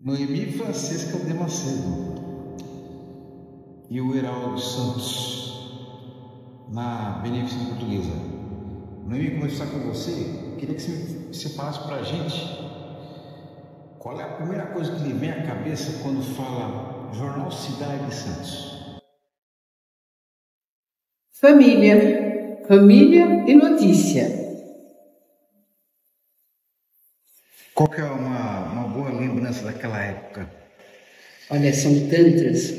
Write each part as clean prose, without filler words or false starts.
Noemi Francisca de Macedo e o Heraldo Santos, na Beneficência Portuguesa. Noemi, conversar com você, queria que você falasse para a gente qual é a primeira coisa que lhe vem à cabeça quando fala Jornal Cidade de Santos. Família e notícia. Qual que é uma boa lembrança daquela época? Olha, são tantas.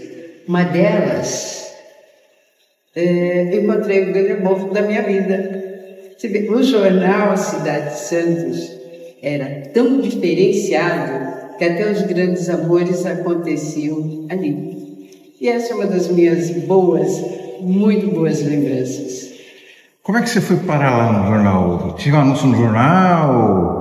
Uma delas, eu encontrei o grande amor da minha vida. Você vê, o jornal Cidade de Santos era tão diferenciado que até os grandes amores aconteciam ali. E essa é uma das minhas muito boas lembranças. Como é que você foi parar lá no jornal? Tinha um anúncio no jornal?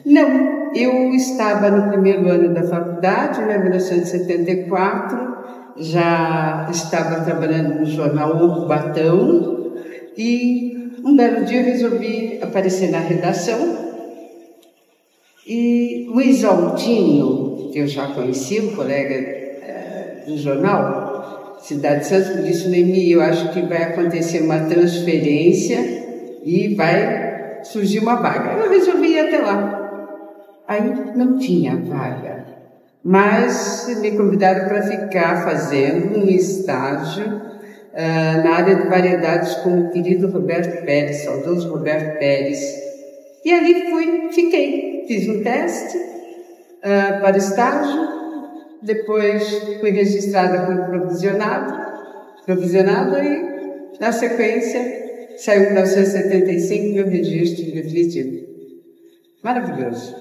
Não, eu estava no primeiro ano da faculdade, em 1974, já estava trabalhando no jornal O Cubatão e um belo dia eu resolvi aparecer na redação e o Isaltinho, que eu já conhecia, um colega do jornal Cidade de Santos, me disse: Noemi, eu acho que vai acontecer uma transferência e vai surgiu uma vaga. Eu resolvi ir até lá. Aí não tinha vaga, mas me convidaram para ficar fazendo um estágio na área de variedades com o querido Roberto Pérez, saudoso Roberto Pérez. E ali fiquei, fiz um teste para estágio, depois fui registrada como provisionada e, na sequência, saiu em 1975 meu registro definitivo. Maravilhoso.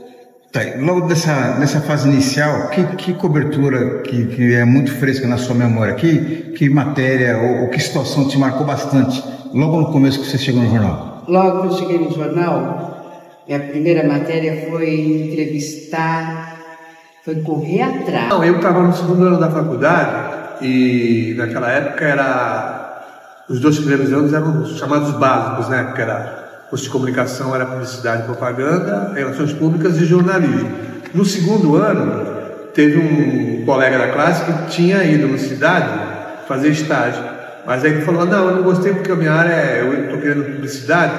Tá, logo nessa fase inicial, que cobertura que é muito fresca na sua memória? Que matéria ou que situação te marcou bastante logo no começo que você chegou no jornal? Logo que eu cheguei no jornal, minha primeira matéria foi entrevistar, foi correr atrás. Não, eu estava no segundo ano da faculdade e naquela época os 2 primeiros anos eram os chamados básicos, né? Que era curso de comunicação, era publicidade e propaganda, relações públicas e jornalismo. No segundo ano, teve um colega da classe que tinha ido na cidade fazer estágio. Mas aí ele falou: não, eu não gostei porque a minha área eu estou querendo publicidade,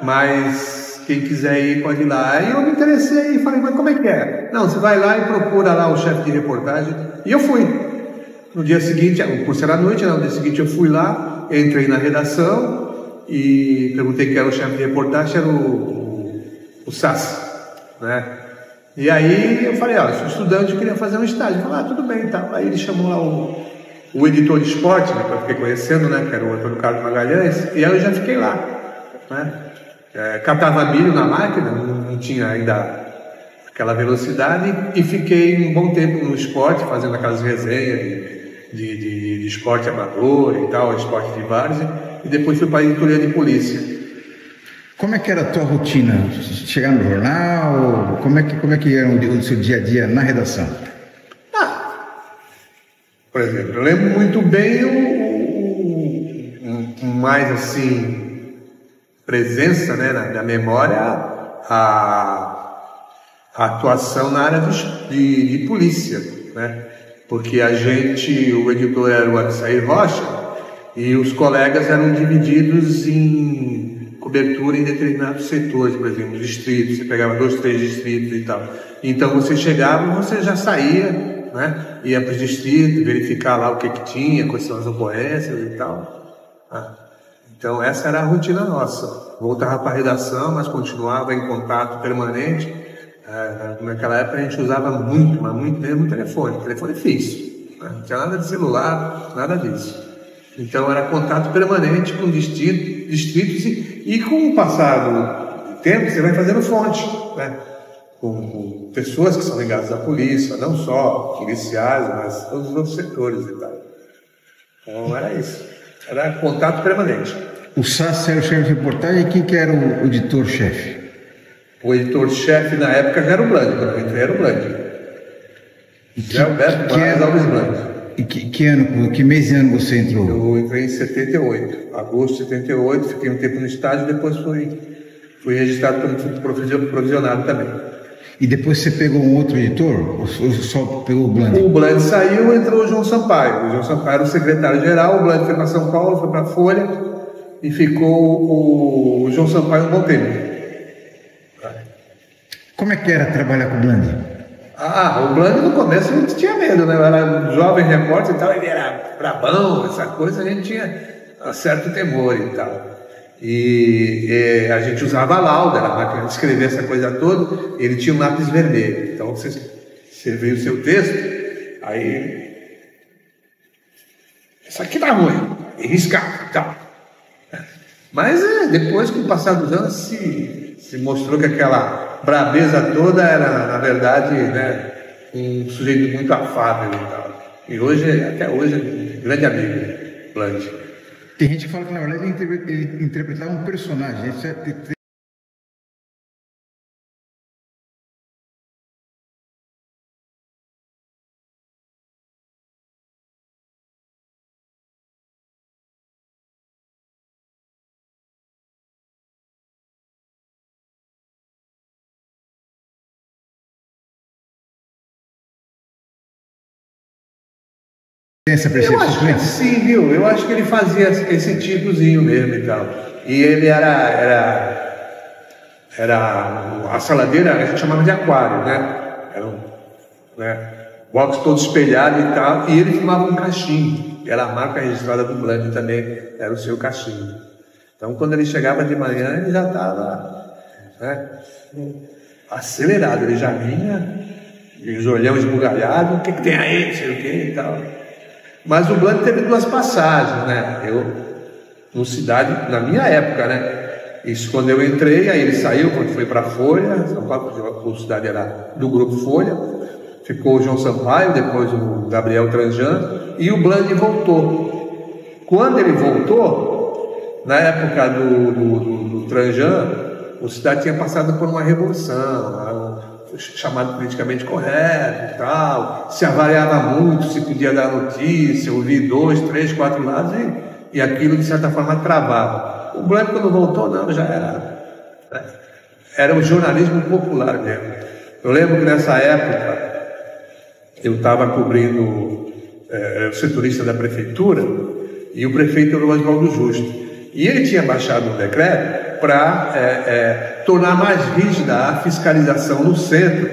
mas quem quiser ir pode ir lá. Aí eu me interessei e falei: mas como é que é? Não, você vai lá e procura lá o chefe de reportagem. E eu fui. No dia seguinte, o curso era à noite, no dia seguinte eu fui lá, entrei na redação e perguntei quem era o chefe de reportagem, era o Sassi, né? E aí eu falei: olha, sou estudante, eu queria fazer um estágio. Ele falou: tudo bem, tá. Aí ele chamou lá o editor de esporte, né, que eu fiquei conhecendo, né, que era o Antônio Carlos Magalhães, e aí eu já fiquei lá, né? Catava milho na máquina, não tinha ainda aquela velocidade, e fiquei um bom tempo no esporte, fazendo aquelas resenhas de esporte amador e tal, esporte de várzea, e depois fui para a editoria de polícia. Como é que era a tua rotina? Chegar no jornal? Como é que era o seu dia a dia na redação? Por exemplo, eu lembro muito bem mais assim presença, né, na memória, a atuação na área de polícia, né? Porque o editor era o Adsair Rocha e os colegas eram divididos em cobertura em determinados setores, por exemplo, distritos, você pegava 2, 3 distritos e tal. Então você chegava, você já saía, né? Ia para os distritos, verificar lá o que tinha, quais são as ocorrências e tal. Então essa era a rotina nossa. Voltava para a redação, mas continuava em contato permanente. Naquela época a gente usava muito, mas muito mesmo, telefone fixo, né? Não tinha nada de celular, nada disso. Então era contato permanente com distritos e com o passar do tempo você vai fazendo fonte, né? Com pessoas que são ligadas à polícia, não só policiais, mas todos os outros setores e tal. Então era isso, era contato permanente. O Sassi era o chefe de reportagem, e quem que era o editor-chefe? O editor-chefe na época já era o Blanc, quando eu entrei era o Blanc. Alberto Alves Blanc. E que mês e ano você entrou? Eu entrei em 78, agosto de 78, fiquei um tempo no estágio, depois fui registrado como provisionado também. E depois você pegou um outro editor? Ou só pegou o Bland? O Bland saiu, entrou o João Sampaio. O João Sampaio era o secretário-geral, o Bland foi para São Paulo, foi para a Folha e ficou o João Sampaio um bom tempo. Como é que era trabalhar com o Bland? O Bland no começo a gente tinha medo, né? Eu era um jovem repórter e tal, ele era brabão, essa coisa, a gente tinha um certo temor e tal. E a gente usava a lauda, era a máquina de escrever essa coisa toda, ele tinha um lápis vermelho. Então você escrevia o seu texto, aí isso aqui tá ruim, e riscava e tal. Mas depois, com o passar dos anos, se mostrou que aquela brabeza toda era, na verdade, né, um sujeito muito afável e tal. E hoje, até hoje, um grande amigo, Bland. Tem gente que fala que, na verdade, ele interpretava um personagem. Tem essa percepção? Eu acho que sim, viu? Eu acho que ele fazia esse tipozinho mesmo e tal. E ele era a saladeira, a gente chamava de aquário, né? Era box todo espelhado e tal. E ele fumava um cachimbo. Era a marca registrada do Bland também, era o seu cachimbo. Então, quando ele chegava de manhã, ele já estava, né, acelerado. Ele já vinha, e os olhão esbugalhados, o que tem aí, não sei o que e tal. Mas o Bland teve duas passagens, né? Eu, no Cidade, na minha época, né? Isso quando eu entrei, aí ele saiu, quando foi para a Folha, São Paulo, o Cidade era do Grupo Folha, ficou o João Sampaio, depois o Gabriel Tranjan, e o Bland voltou. Quando ele voltou, na época do Tranjan, o Cidade tinha passado por uma revolução, chamado politicamente correto e tal, se avaliava muito, se podia dar notícia, ouvir 2, 3, 4 lados e aquilo de certa forma travava. O Bland, quando voltou, não, já era um jornalismo popular mesmo. Eu lembro que nessa época eu estava cobrindo o setorista da prefeitura e o prefeito era o Oswaldo Justo, e ele tinha baixado um decreto para tornar mais rígida a fiscalização no centro,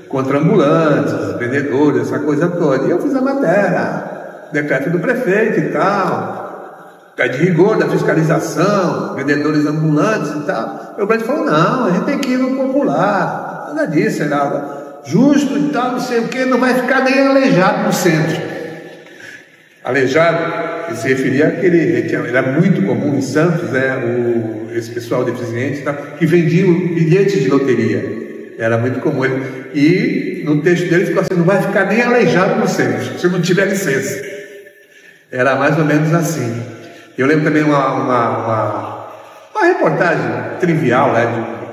contra ambulantes, vendedores, essa coisa toda. E eu fiz a matéria, decreto do prefeito e tal, pé de rigor da fiscalização, vendedores ambulantes e tal. E o Bland falou, não, a gente tem que ir no popular, nada disso, nada justo e tal, não sei o que, não vai ficar nem aleijado no centro. Aleijado, ele se referia àquele, era muito comum em Santos, né, esse pessoal deficiente, tá, que vendia bilhetes de loteria, era muito comum. E no texto dele ficou assim, não vai ficar nem aleijado no centro, se não tiver licença. Era mais ou menos assim. Eu lembro também uma reportagem trivial, né,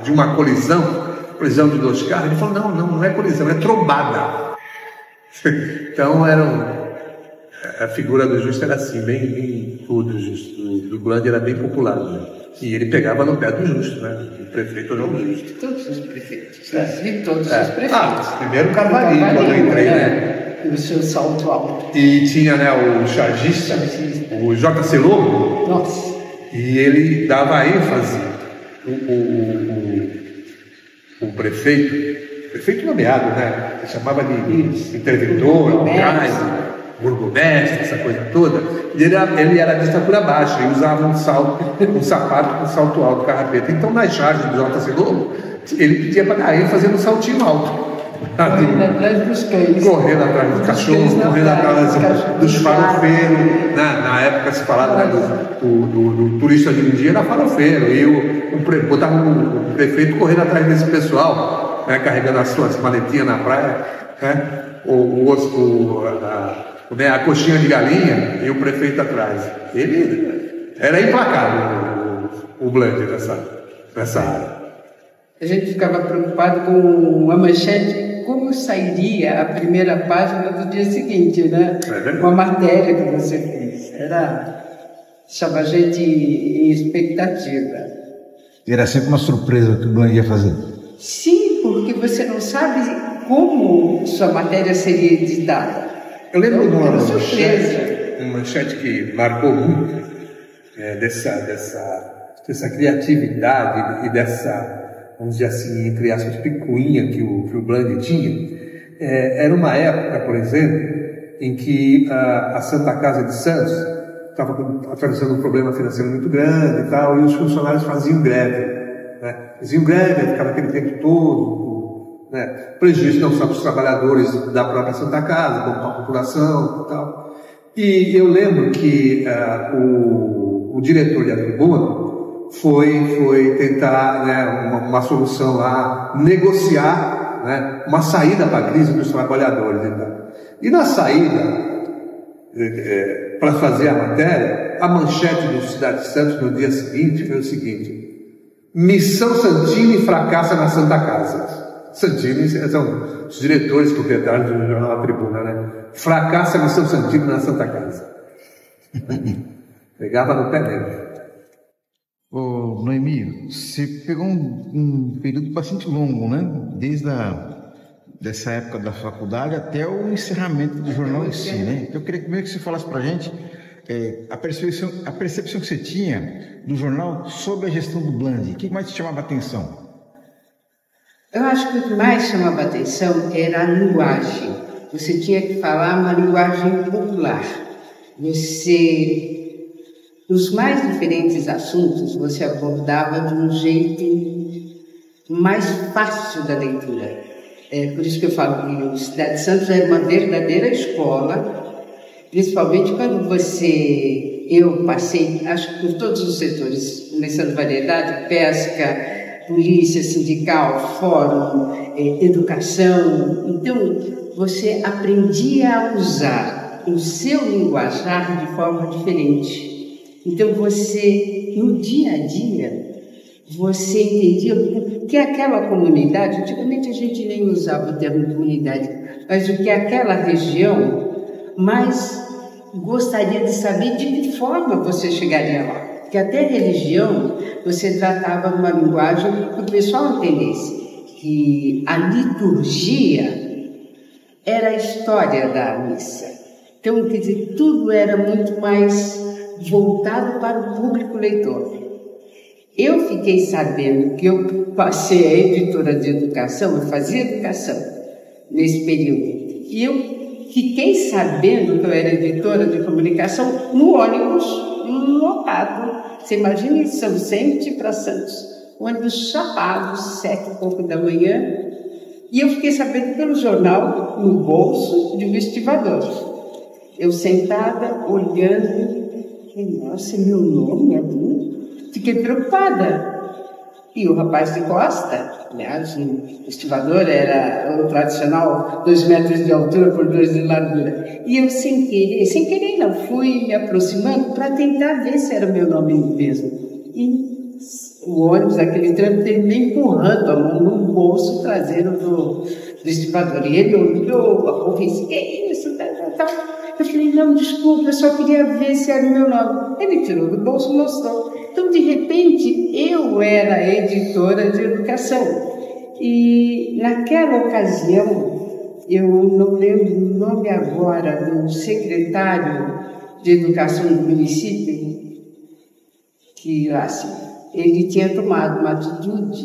de uma colisão de 2 carros. Ele falou, não é colisão, é trombada. Então a figura do Justo era assim, bem tudo, do Bland era bem popular, né? E ele pegava no pé do Justo, né? O prefeito não Justo. Todos os prefeitos, e todos os prefeitos. Primeiro o Carvalhinho, quando eu entrei, né? O seu salto alto. E tinha, né, o chargista, o J.C. Lobo. Nossa. E ele dava ênfase, o prefeito nomeado, né? Ele chamava de interventor, burgomestre, essa coisa toda. E ele era de estatura baixa e usava um sapato com salto alto, carrapeta. Então, nas charges do J.C. Lobo, ele pedia para dar ênfase no saltinho alto. Correndo atrás dos cães. Correndo atrás dos cachorros, correndo atrás dos farofeiros. Na época se falava, né, do turista de um dia era farofeiro. E botava o prefeito correndo atrás desse pessoal, né, carregando as suas maletinhas na praia, né, a coxinha de galinha e o prefeito atrás. Ele era implacável, o Bland nessa área. A gente ficava preocupado com a manchete, como sairia a primeira página do dia seguinte, né? Com a matéria que você fez. Deixava a gente em expectativa. Era sempre uma surpresa que o Bland ia fazer. Sim, porque porque você não sabe como sua matéria seria editada. Eu lembro de uma surpresa. manchete que marcou muito dessa criatividade e dessa, vamos dizer assim, entre aspas, picuinha que o Bland tinha. Era uma época, por exemplo, em que a Santa Casa de Santos estava atravessando um problema financeiro muito grande e tal, e os funcionários faziam greve, né? Faziam greve, ficava aquele tempo todo, né? Prejuízo não só para os trabalhadores da própria Santa Casa, como para a população e tal. E eu lembro que o diretor da Tribuna foi tentar, né, uma solução lá, negociar, né, uma saída para a crise dos trabalhadores. E na saída, para fazer a matéria, a manchete do Cidade de Santos no dia seguinte foi o seguinte: Missão Santini fracassa na Santa Casa. Santini são os diretores proprietários do jornal A Tribuna, né? Fracassa a Missão Santini na Santa Casa. Pegava no pé dele. Ô, Noemi, você pegou um período bastante longo, né? Desde dessa época da faculdade até o encerramento do jornal em si, né? Então, eu queria primeiro que você falasse para a gente a percepção que você tinha do jornal sobre a gestão do Bland. O que mais te chamava a atenção? Eu acho que o que mais chamava a atenção era a linguagem. Você tinha que falar uma linguagem popular. Os mais diferentes assuntos, você abordava de um jeito mais fácil da leitura. Por isso que eu falo que o Cidade de Santos era uma verdadeira escola, principalmente quando eu passei, acho que por todos os setores, começando variedade, pesca, polícia, sindical, fórum, educação. Então, você aprendia a usar o seu linguajar de forma diferente. Então, você, no dia a dia, você entendia o que aquela comunidade, antigamente a gente nem usava o termo comunidade, mas o que aquela região mais gostaria de saber, de que forma você chegaria lá. Porque até religião, você tratava uma linguagem que o pessoal entendesse, que a liturgia era a história da missa. Então, quer dizer, tudo era muito mais voltado para o público leitor. Eu fiquei sabendo que eu passei a editora de educação, eu fazia educação nesse período, e eu fiquei sabendo que eu era editora de comunicação no ônibus lotado. Você imagina isso, São Vicente para Santos, ônibus chapado, 7 e pouco da manhã, e eu fiquei sabendo pelo jornal, no bolso de um estivador. Eu sentada, olhando, nossa, meu nome é bonito. Fiquei preocupada. E o rapaz de costa, aliás, o estivador era o tradicional 2 metros de altura por 2 de largura. E eu sem querer não, fui me aproximando para tentar ver se era o meu nome mesmo. E o ônibus, aquele trem, terminei empurrando a mão no bolso traseiro do estivador. E ele olhou, a conversa, que é isso, tal. Eu falei, não, desculpa, eu só queria ver se era o meu nome. Ele tirou do bolso e mostrou. Então, de repente, eu era editora de educação. E naquela ocasião, eu não lembro o nome agora do secretário de educação do município, que assim, ele tinha tomado uma atitude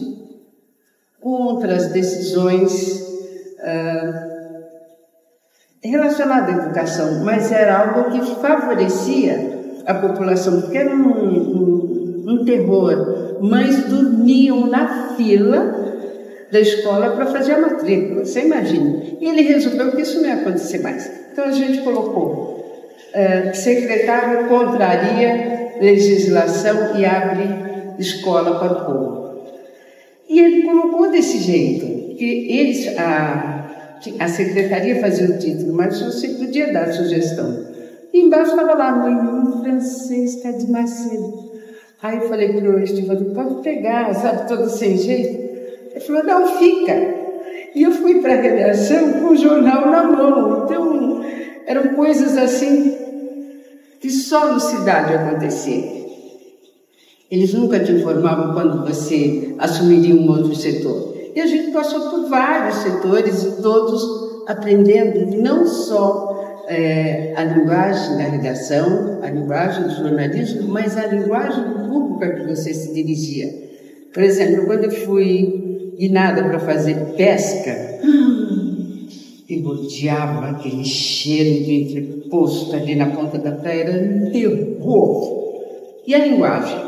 contra as decisões relacionadas à educação, mas era algo que favorecia a população, porque era um terror. Mães dormiam na fila da escola para fazer a matrícula, você imagina. E ele resolveu que isso não ia acontecer mais. Então a gente colocou secretário contraria legislação e abre escola para o povo. E ele colocou desse jeito, que a secretaria fazia o título, mas você podia dar sugestão. E embaixo estava lá, Noemi Francisca de Macedo. Aí eu falei para o estivador, pode pegar, sabe, todo sem jeito. Ele falou, não, fica. E eu fui para a redação com o jornal na mão. Então, eram coisas assim que só no Cidade acontecia. Eles nunca te informavam quando você assumiria um outro setor. E a gente passou por vários setores e todos aprendendo não só a linguagem da redação, a linguagem do jornalismo, mas a linguagem do público a que você se dirigia. Por exemplo, quando eu fui guinada para fazer pesca, eu odiava aquele cheiro de entreposto ali na ponta da praia, era um terror. E a linguagem?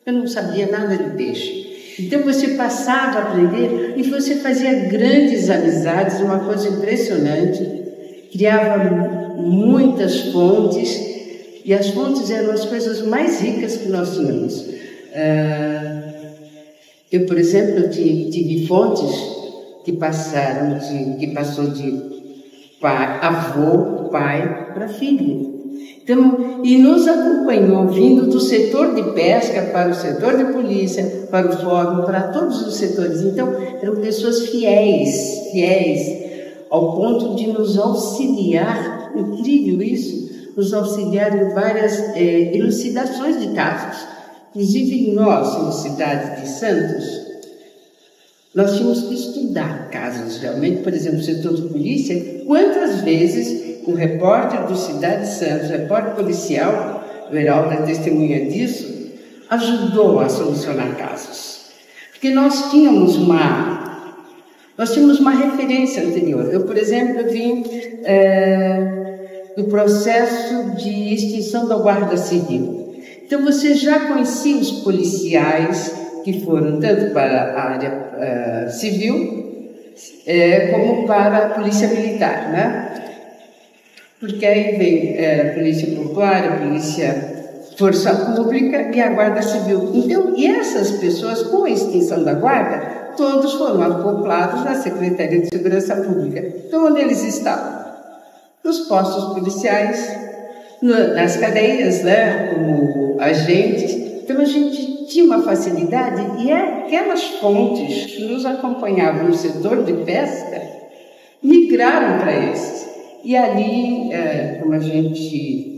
Eu não sabia nada de peixe. Então você passava a aprender e você fazia grandes amizades, uma coisa impressionante. Criava muitas fontes, e as fontes eram as coisas mais ricas que nós tínhamos. Eu, por exemplo, tive fontes que passou de pai, avô, pai para filho. Então, e nos acompanhou vindo do setor de pesca para o setor de polícia, para o fórum, para todos os setores. Então, eram pessoas fiéis, ao ponto de nos auxiliar, incrível isso, nos auxiliar em várias elucidações de casos. Inclusive nós, na cidade de Santos, nós tínhamos que estudar casos realmente, por exemplo, no setor de polícia, quantas vezes o repórter do Cidade de Santos, repórter policial, o Heraldo é testemunha disso, ajudou a solucionar casos. Porque nós tínhamos uma referência anterior. Eu, por exemplo, vim do processo de extinção da Guarda Civil. Então, você já conhecia os policiais que foram tanto para a área civil como para a Polícia Militar, né? Porque aí vem a Polícia Portuária, a Polícia Força Pública e a Guarda Civil. Então, e essas pessoas, com a extinção da Guarda, todos foram acoplados na Secretaria de Segurança Pública. Então, onde eles estavam? Nos postos policiais, nas cadeias, né, como agentes. Então, a gente tinha uma facilidade e aquelas fontes que nos acompanhavam no setor de pesca migraram para esses. E ali, como a gente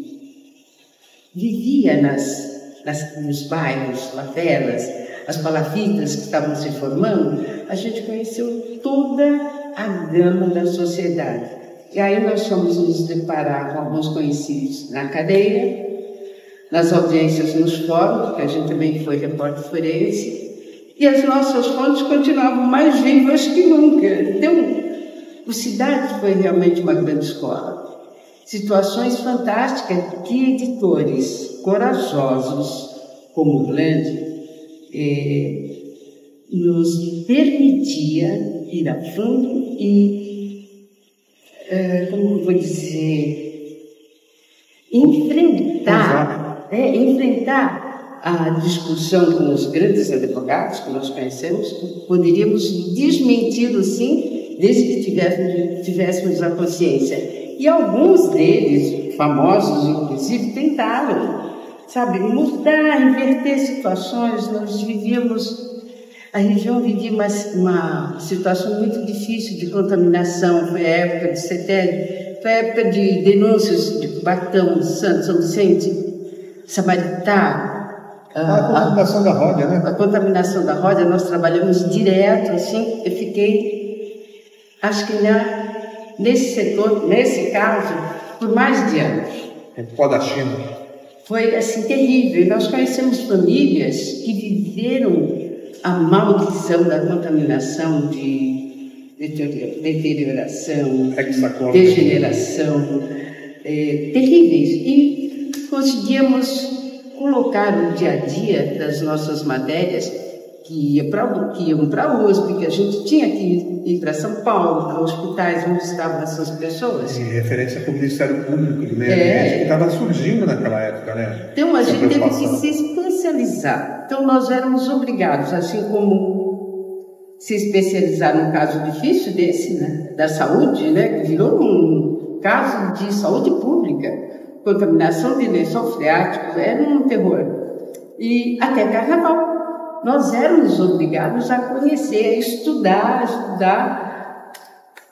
vivia nos bairros, favelas, as palafitas que estavam se formando, a gente conheceu toda a gama da sociedade. E aí nós fomos nos deparar com alguns conhecidos na cadeia, nas audiências nos fóruns, porque a gente também foi repórter forense, e as nossas fontes continuavam mais vivas que nunca. Então, o Cidade foi realmente uma grande escola. Situações fantásticas que editores corajosos, como o Glande, nos permitia ir a fundo e, como vou dizer, enfrentar a discussão com os grandes advogados que nós conhecemos. Poderíamos desmenti-lo, sim, desde que tivéssemos a consciência. E alguns deles, famosos inclusive, tentaram, sabe, mudar, inverter situações. Nós vivíamos, a região vivia uma situação muito difícil de contaminação. Foi a época de Setélio, foi a época de denúncias de Cubatão, Santos, São Vicente, Samaritá. A contaminação da roda, né? A contaminação da roda, nós trabalhamos direto, assim. Eu fiquei, acho que nesse setor, nesse caso, por mais de anos. Por causa da China. Foi, assim, terrível. Nós conhecemos famílias que viveram a maldição da contaminação, de deterioração, degeneração, terríveis. E conseguíamos colocar no dia a dia das nossas matérias que iam para a USP, que a gente tinha que ir para São Paulo, para hospitais onde estavam essas pessoas. Em referência ao Ministério Público do Meio Ambiente, que estava surgindo naquela época, né? Então a gente teve que se especializar. Então nós éramos obrigados, assim como se especializar num caso difícil desse, né, da saúde, né, que virou um caso de saúde pública. Contaminação de lençol freático era um terror. E até carnaval. Nós éramos obrigados a conhecer, a estudar,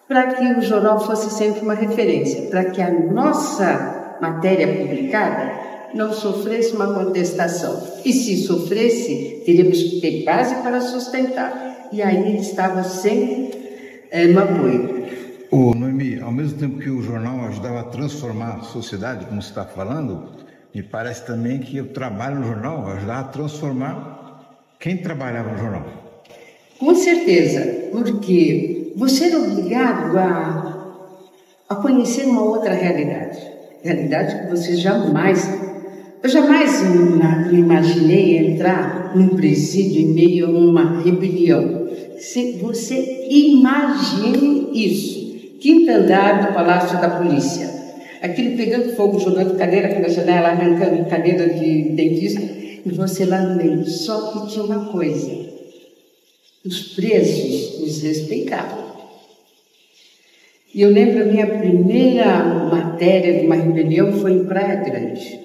para que o jornal fosse sempre uma referência, para que a nossa matéria publicada não sofresse uma contestação. E se sofresse, teríamos que ter base para sustentar. E aí ele estava sempre no apoio. Noemi, ao mesmo tempo que o jornal ajudava a transformar a sociedade, como você está falando, me parece também que o trabalho no jornal ajudava a transformar quem trabalhava no jornal. Com certeza, porque você era obrigado a conhecer uma outra realidade. Realidade que você jamais... Eu jamais me imaginei entrar num presídio em meio a uma rebelião. Se você imagine isso. Quinto andar do Palácio da Polícia. Aquele pegando fogo, jogando cadeira pela janela, arrancando cadeira de dentista, e você lá no meio. Só que tinha uma coisa: os presos nos respeitavam. E eu lembro a minha primeira matéria de uma rebelião foi em Praia Grande.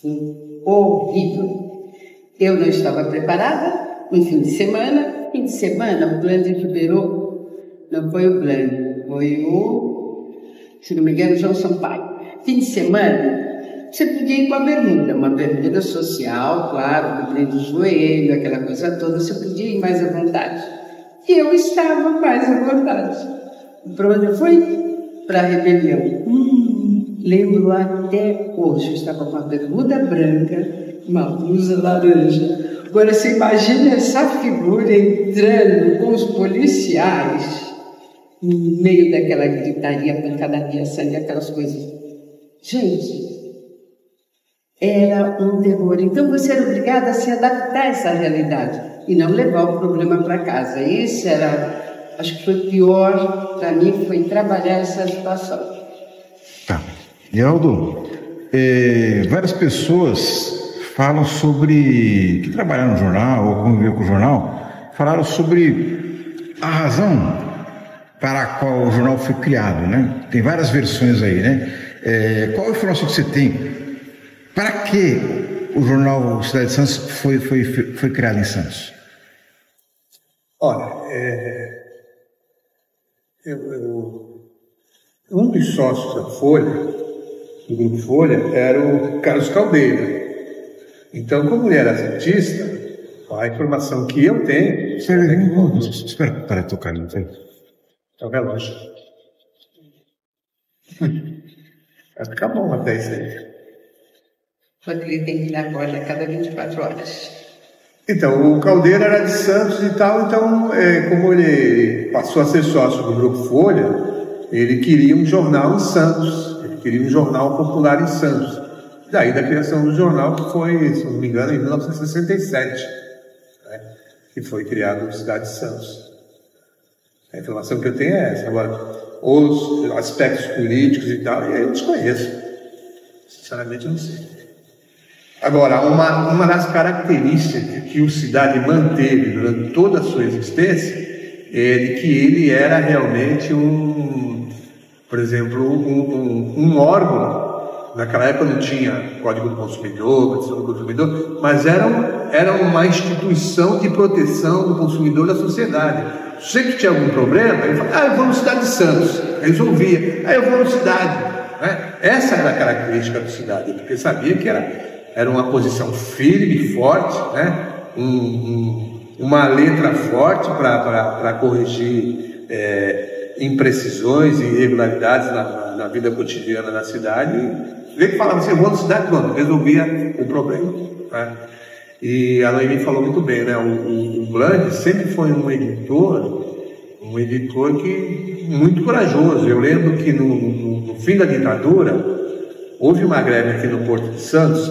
Foi horrível. Eu não estava preparada. No fim de semana, o Blandi liberou. Não foi o Blandi, foi se não me engano, João Sampaio. Fim de semana, você podia ir com uma bermuda social, claro, cobrindo o joelho, aquela coisa toda, você podia ir mais à vontade. E eu estava mais à vontade. Para onde eu fui? Para a rebelião. Lembro até hoje, eu estava com uma bermuda branca, uma blusa laranja. Agora você imagina essa figura entrando com os policiais no meio daquela gritaria, pancadaria, sangue, aquelas coisas. Gente, era um terror. Então você era obrigada a se adaptar a essa realidade e não levar o problema para casa. Esse era, acho que foi o pior para mim, foi trabalhar essa situação. Tá. Geraldo, várias pessoas falam sobre, que trabalharam no jornal ou conviveram com o jornal, falaram sobre a razão para a qual o jornal foi criado, né? Tem várias versões aí, né? Qual a informação que você tem? Para que o jornal Cidade de Santos foi criado em Santos? Olha, um dos sócios da Folha, do Grupo Folha, era o Carlos Caldeira. Então, como ele era cientista, a informação que eu tenho... Espera para tocar, não tem? É o relógio. Vai ficar bom até isso aí. Quando ele tem que ir na borda a cada 24 horas. Então, o Caldeira era de Santos e tal, então, como ele passou a ser sócio do Grupo Folha, ele queria um jornal em Santos, ele queria um jornal popular em Santos. Daí da criação do jornal, que foi, se não me engano, em 1967, né, que foi criado na cidade de Santos. A informação que eu tenho é essa. Agora, os aspectos políticos e tal, eu desconheço. Sinceramente, eu não sei. Agora, uma das características que o Cidade manteve durante toda a sua existência é de que ele era realmente por exemplo, um órgão. Naquela época não tinha Código do Consumidor, Proteção do Consumidor, mas era uma instituição de proteção do consumidor da sociedade. Sempre tinha algum problema, ele falava, eu vou no Cidade de Santos, resolvia, eu vou no Cidade. Né? Essa era a característica do Cidade, porque sabia que era uma posição firme e forte, né? Uma letra forte para corrigir imprecisões e irregularidades na vida cotidiana da cidade. Ele falava assim, eu vou na cidade, pronto, resolvia o problema. Né? E a Noemi falou muito bem, né? O Blandi sempre foi um editor que muito corajoso. Eu lembro que no fim da ditadura houve uma greve aqui no Porto de Santos,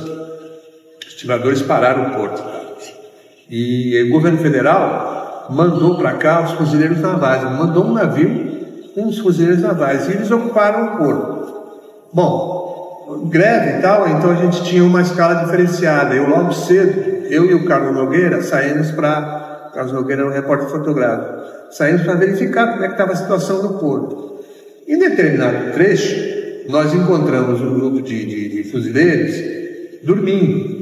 os tiradores pararam o porto. E o governo federal mandou para cá os fuzileiros navais, mandou um navio com os fuzileiros navais e eles ocuparam o porto. Bom, greve e tal, então a gente tinha uma escala diferenciada. Eu logo cedo, eu e o Carlos Nogueira saímos para... Carlos Nogueira era um repórter fotográfico. Saímos para verificar como é que estava a situação do porto. Em determinado trecho, nós encontramos um grupo de fuzileiros dormindo,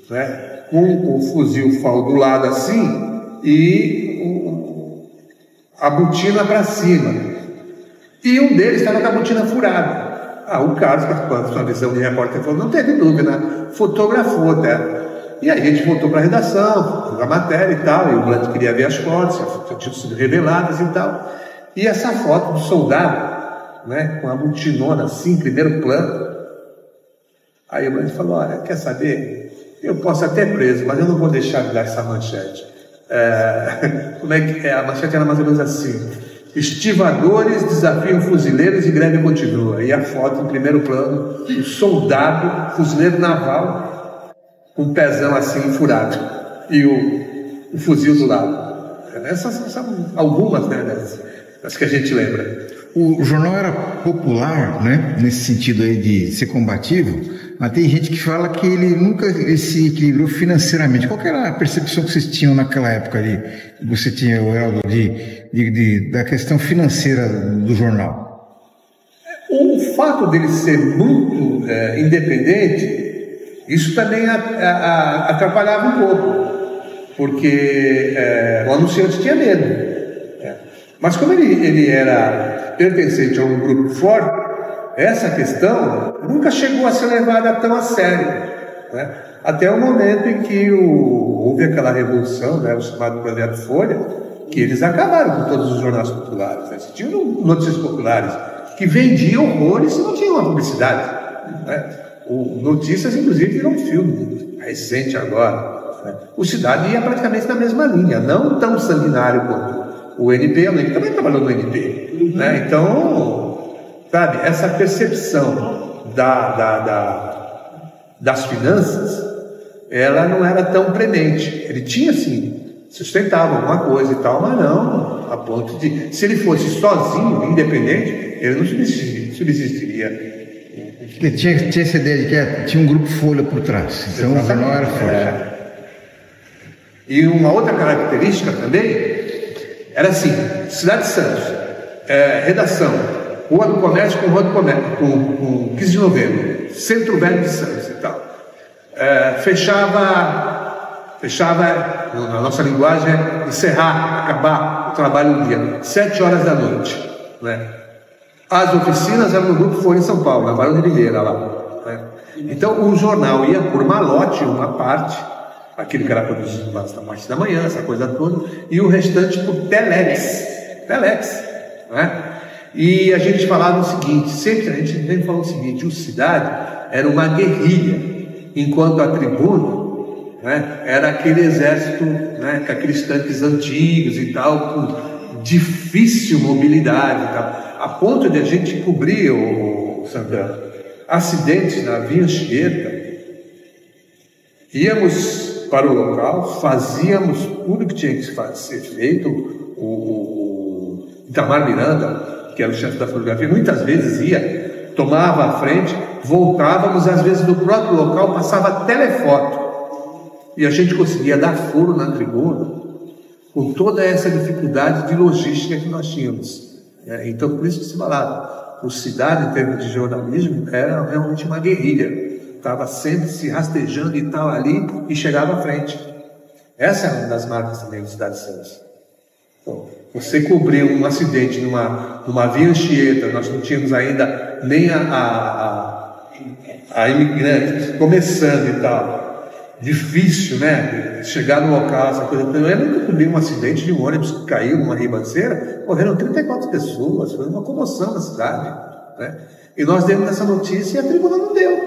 né? Com o fuzil FAL do lado assim e a botina para cima. E um deles estava com a botina furada. o Carlos, com a sua visão de repórter, falou, não teve dúvida, fotografou até. E aí a gente voltou para a redação, para a matéria e tal, e o Blunt queria ver as fotos, já tinham sido reveladas e tal. E essa foto do soldado, né, com a multinona assim, primeiro plano. Aí o Blunt falou, olha, quer saber? Eu posso até preso, mas eu não vou deixar de dar essa manchete. Como é que é? A manchete era mais ou menos assim: estivadores desafiam fuzileiros e greve continua. E a foto em primeiro plano, o soldado, fuzileiro naval, com o pezão assim furado e o fuzil do lado. Essas são algumas, né, das que a gente lembra. O jornal era popular, né, nesse sentido aí de ser combativo, mas tem gente que fala que ele nunca se equilibrou financeiramente. Qual que era a percepção que vocês tinham naquela época ali? Você tinha, Heraldo, da questão financeira do jornal? O fato dele ser muito independente, isso também atrapalhava um pouco, porque o anunciante tinha medo. Mas como ele era pertencente a um grupo forte, essa questão nunca chegou a ser levada tão a sério, né? Até o momento em que houve aquela revolução, né, o chamado Projeto Folha, que eles acabaram com todos os jornais populares, né? Se tinham notícias populares que vendiam horrores e não tinham uma publicidade, né? Notícias, inclusive, virou um filme recente agora, né? O Cidade ia praticamente na mesma linha, não tão sanguinário quanto o NP, ele também trabalhou no NP, né? Então, sabe, essa percepção das finanças, ela não era tão premente. Ele tinha, sim, sustentava alguma coisa e tal, mas não a ponto de, se ele fosse sozinho, independente, ele não subsistiria. Tinha essa ideia de que tinha um grupo Folha por trás, então o jornal era forte. E uma outra característica também era assim: Cidade de Santos, redação, Rua do Comércio com 15 de novembro, Centro Velho de Santos e tal. Fechava, na nossa linguagem, encerrar, acabar o trabalho do dia, 7 horas da noite, né? As oficinas eram no grupo Folha em São Paulo, na Barão de Limeira lá, né? Então o jornal ia por malote, uma parte, aquilo que era produzido na parte da manhã, essa coisa toda, e o restante por telex, né? E a gente falava o seguinte, sempre a gente vem falando o seguinte: o Cidade era uma guerrilha, enquanto a Tribuna, né, era aquele exército, né, com aqueles tanques antigos e tal, com difícil mobilidade e tal, a ponto de a gente cobrir, o Santana, acidentes na Via Anchieta. Íamos para o local, fazíamos tudo que tinha que ser feito. O Itamar Miranda, que era o chefe da fotografia, muitas vezes ia, tomava a frente, voltávamos, às vezes do próprio local passava telefoto, e a gente conseguia dar furo na Tribuna com toda essa dificuldade de logística que nós tínhamos. Então, por isso que se falava, o Cidade, em termos de jornalismo, era realmente uma guerrilha. Estava sempre se rastejando e tal ali, e chegava à frente. Essa é uma das marcas também do Cidade de Santos. Então, você cobriu um acidente numa Via Anchieta, nós não tínhamos ainda nem a imigrante começando e tal. Difícil, né? Chegar no local, essa coisa. Eu lembro que eu cobri um acidente de um ônibus que caiu numa ribanceira, morreram 34 pessoas, foi uma comoção na cidade, né? E nós demos essa notícia e a Tribuna não deu.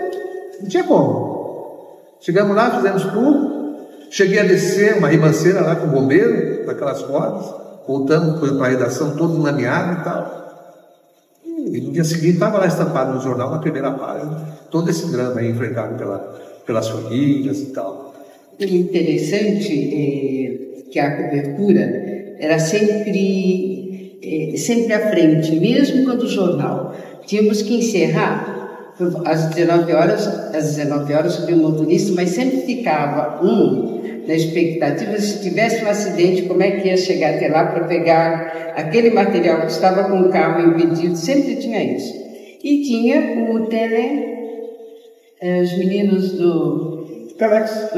Não tinha como. Chegamos lá, fizemos tudo. Cheguei a descer uma ribanceira lá com o bombeiro, naquelas cordas. Voltamos para a redação, todos lameados e tal. E no dia seguinte estava lá estampado no jornal, na primeira página, todo esse drama aí enfrentado pelas famílias e tal. O interessante é que a cobertura era sempre à frente, mesmo quando o jornal. Tínhamos que encerrar às 19 horas sobre o motorista, mas sempre ficava na expectativa, se tivesse um acidente, como é que ia chegar até lá para pegar aquele material que estava com o carro impedido, sempre tinha isso. E tinha o os meninos do Telex,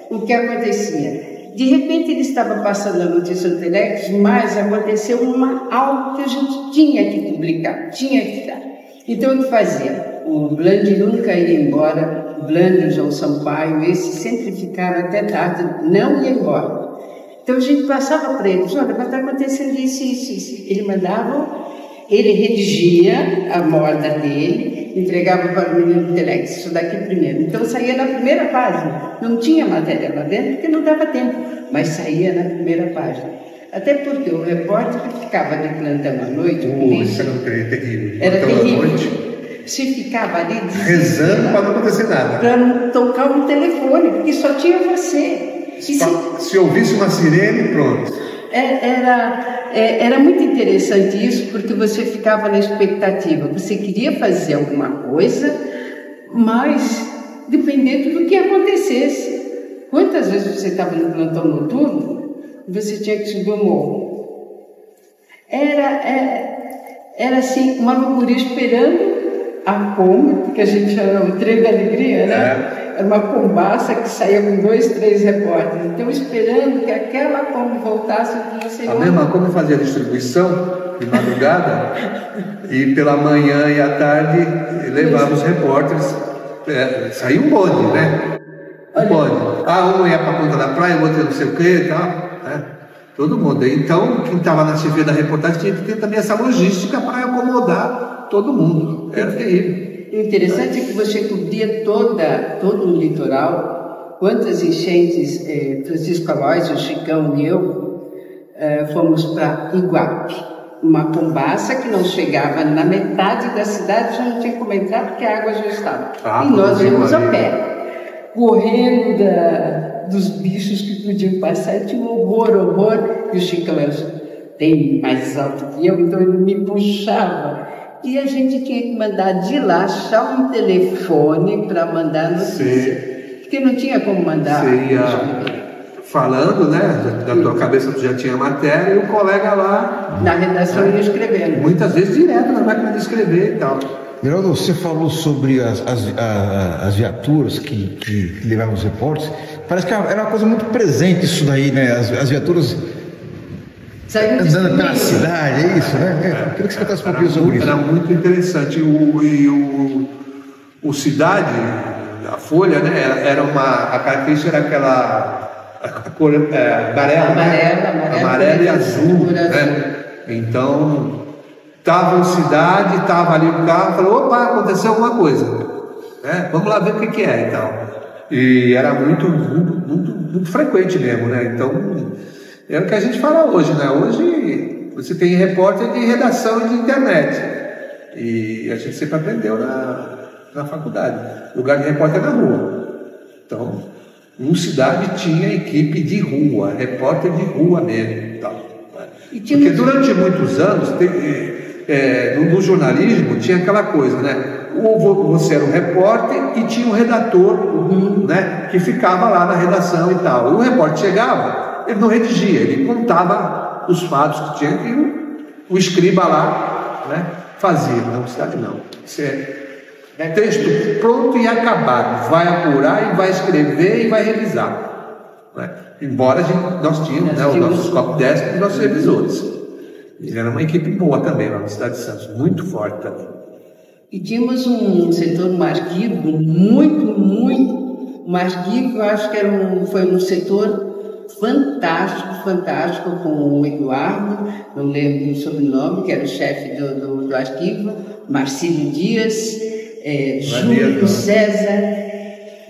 o que acontecia? De repente ele estava passando a notícia do Telex, mas aconteceu algo que a gente tinha que publicar, tinha que dar. Então, o que fazia? O Blandi nunca ia embora, o Blandi, o João Sampaio, esse sempre ficava até tarde, não ia embora. Então, a gente passava para eles, olha, vai estar acontecendo isso. Ele mandava, ele redigia a moda dele, entregava para o menino do Telex, isso daqui primeiro. Então, saía na primeira página. Não tinha matéria lá dentro, porque não dava tempo, mas saía na primeira página. Até porque o repórter que ficava de plantão à noite... Isso era terrível. Era terrível. Se ficava ali... rezando para não acontecer nada. Para não tocar o telefone, porque só tinha você. Se ouvisse uma sirene, pronto. Era muito interessante isso, porque você ficava na expectativa. Você queria fazer alguma coisa, mas dependendo do que acontecesse. Quantas vezes você estava no plantão noturno, você tinha que subir o morro? Era assim, uma loucura, esperando a Kombi, que a gente chama o trem da alegria, né? Era uma combaça que saía com 2, 3 repórteres. Então, esperando que aquela Kombi voltasse, você... A mesma Kombi fazia distribuição de madrugada e pela manhã e à tarde levava os repórteres. Saía um bonde, né? Um bonde. Um ia para a ponta da praia, o outro não sei o que e tal. Todo mundo. Então, quem estava na chefia da reportagem tinha que ter também essa logística para acomodar todo mundo. Era terrível. O interessante é que você cobria todo o litoral. Quantas enchentes, Francisco Aloys, o Chicão e eu, fomos para Iguape. Uma combaça que não chegava na metade da cidade, já não tinha como entrar porque a água já estava. E nós íamos a pé, correndo dos bichos que podiam passar. Tinha um horror. E o Chicão era bem mais alto que eu, então ele me puxava. E a gente tinha que mandar de lá, achar um telefone para mandar notícia. Porque não tinha como mandar. Você ia falando, né? Da tua cabeça tu já tinha matéria e o colega lá... Na redação ia escrevendo. Muitas vezes direto na máquina de escrever e tal. Geraldo, você falou sobre as viaturas que levavam os repórteres. Parece que era uma coisa muito presente isso daí, né? As viaturas andando pela cidade, é isso, né? Eu queria que você contasse um pouquinho sobre isso. Era muito interessante. O Cidade, a Folha, né? A característica era a cor amarela e azul, né? Então, estava em Cidade, estava ali no carro, falou, opa, aconteceu alguma coisa, né? Vamos lá ver o que é e tal. E era muito frequente mesmo, né? Então, é o que a gente fala hoje, né? Hoje você tem repórter de redação e de internet. E a gente sempre aprendeu na faculdade. Lugar de repórter na rua. Então, Cidade tinha equipe de rua, repórter de rua mesmo. Tal. Porque durante muitos anos, no jornalismo, tinha aquela coisa, né? Você era um repórter e tinha um redator, né? Que ficava lá na redação e tal. E o repórter chegava, ele não redigia, ele contava os fatos que tinha e o escriba lá, né? Fazia. Não, Cidade não. Isso é texto pronto e acabado. Vai apurar e vai escrever e vai revisar. Né? Embora nós tínhamos, né, os nossos copydesk e os nossos revisores. E era uma equipe boa também lá na Cidade de Santos, muito forte também. E tínhamos um setor no arquivo muito. O arquivo, eu acho que foi um setor fantástico, com o Eduardo, não lembro o sobrenome, que era o chefe do arquivo, Marcílio Dias, Júlio César.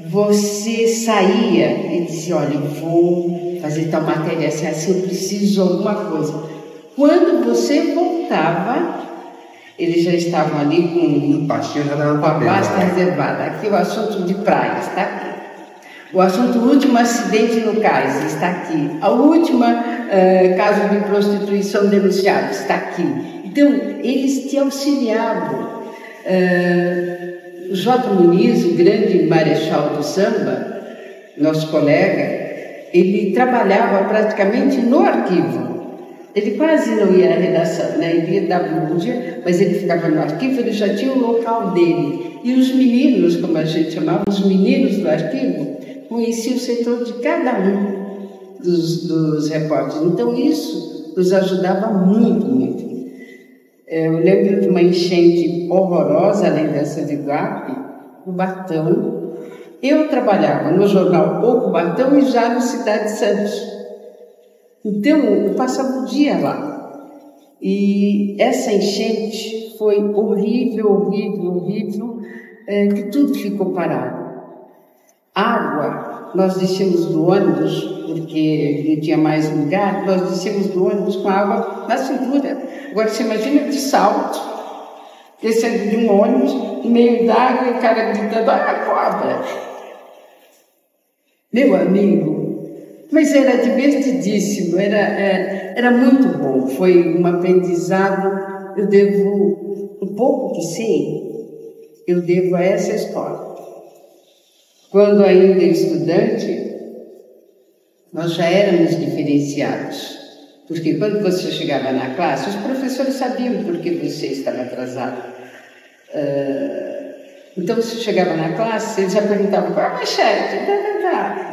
Você saía e dizia, olha, eu vou fazer tal matéria assim, eu preciso de alguma coisa. Quando você voltava, eles já estavam ali com a pasta reservada. Aqui o assunto de praia está aqui. O assunto, o último acidente no cais está aqui. A última caso de prostituição denunciado está aqui. Então, eles te auxiliavam. O J. Muniz, o grande marechal do samba, nosso colega, ele trabalhava praticamente no arquivo. Ele quase não ia à redação, né? Ele ia dar bom dia, mas ele ficava no arquivo, ele já tinha o local dele. E os meninos, como a gente chamava, os meninos do arquivo, conheciam o setor de cada um dos repórteres. Então, isso nos ajudava muito. Eu lembro de uma enchente horrorosa, além dessa de Guape, no Bartão. Eu trabalhava no jornal O Cubatão e já no Cidade de Santos. Então, eu passava o dia lá. E essa enchente foi horrível, horrível, horrível, que tudo ficou parado. Água, nós descemos do ônibus, porque não tinha mais lugar, nós descemos do ônibus com água na cintura. Agora, você imagina de salto, descendo de um ônibus, no meio d'água, e o cara gritando, cobra! Meu amigo, mas era divertidíssimo, era muito bom, foi um aprendizado. Eu devo, um pouco que sei, eu devo a essa escola. Quando ainda estudante, nós já éramos diferenciados, porque quando você chegava na classe, os professores sabiam por que você estava atrasado. Então, você chegava na classe, eles já perguntavam qual é a manchete,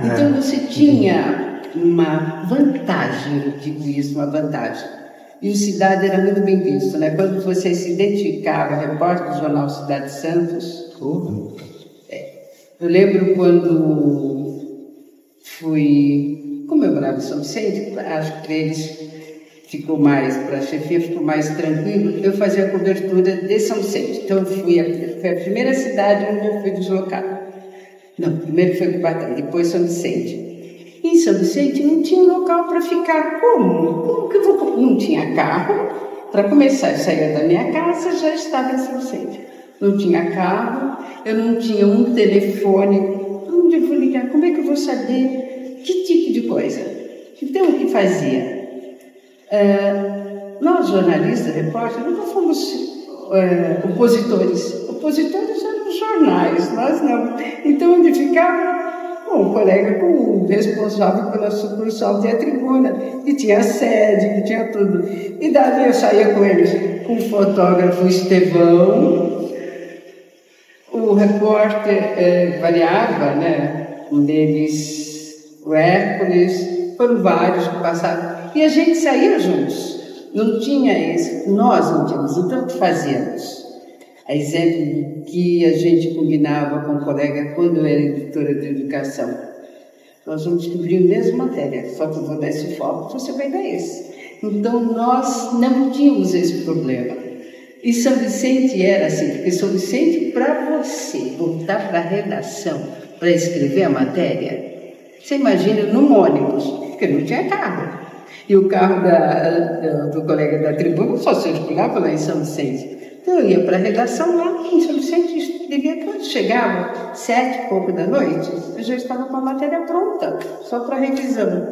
Então, você tinha uma vantagem, eu digo isso, uma vantagem. E o Cidade era muito bem visto, né? Quando você se identificava, repórter do jornal Cidade de Santos. Eu lembro quando fui comemorar o São Vicente, acho que para eles ficou mais, para a chefia ficou mais tranquilo, eu fazia a cobertura de São Vicente. Então, foi a primeira cidade onde eu fui deslocada. Não, primeiro foi Cubatão, depois São Vicente. Em São Vicente não tinha local para ficar. Como que eu vou? Não tinha carro. Para começar, eu saía da minha casa, já estava em São Vicente. Não tinha carro, eu não tinha um telefone. Onde eu vou ligar? Como é que eu vou saber que tipo de coisa? Então, o que fazia? Nós, jornalistas, repórteres, nunca fomos opositores. Opositores eram os jornais, nós não. Então, onde ficava? Um colega com o responsável pela sucursal de A Tribuna, que tinha sede, que tinha tudo. E dali eu saía com eles, com o fotógrafo Estevão. O repórter variava, né? Um deles, o Hércules, foram vários que passaram. E a gente saía juntos. Não tinha isso, nós não tínhamos, então o que fazíamos? A exemplo que a gente combinava com o colega quando eu era editora de educação. Nós vamos descobrir a mesma matéria, só que eu vou dar esse foco, você vai dar esse. Então, nós não tínhamos esse problema. E São Vicente era assim, porque São Vicente, para você voltar para a redação, para escrever a matéria, você imagina num ônibus, porque não tinha carro. E o carro do colega da Tribuna só circulava lá em São Vicente. Então, eu ia para a redação lá em São Vicente, devia quando chegava, 7 e pouco da noite, eu já estava com a matéria pronta, só para revisão.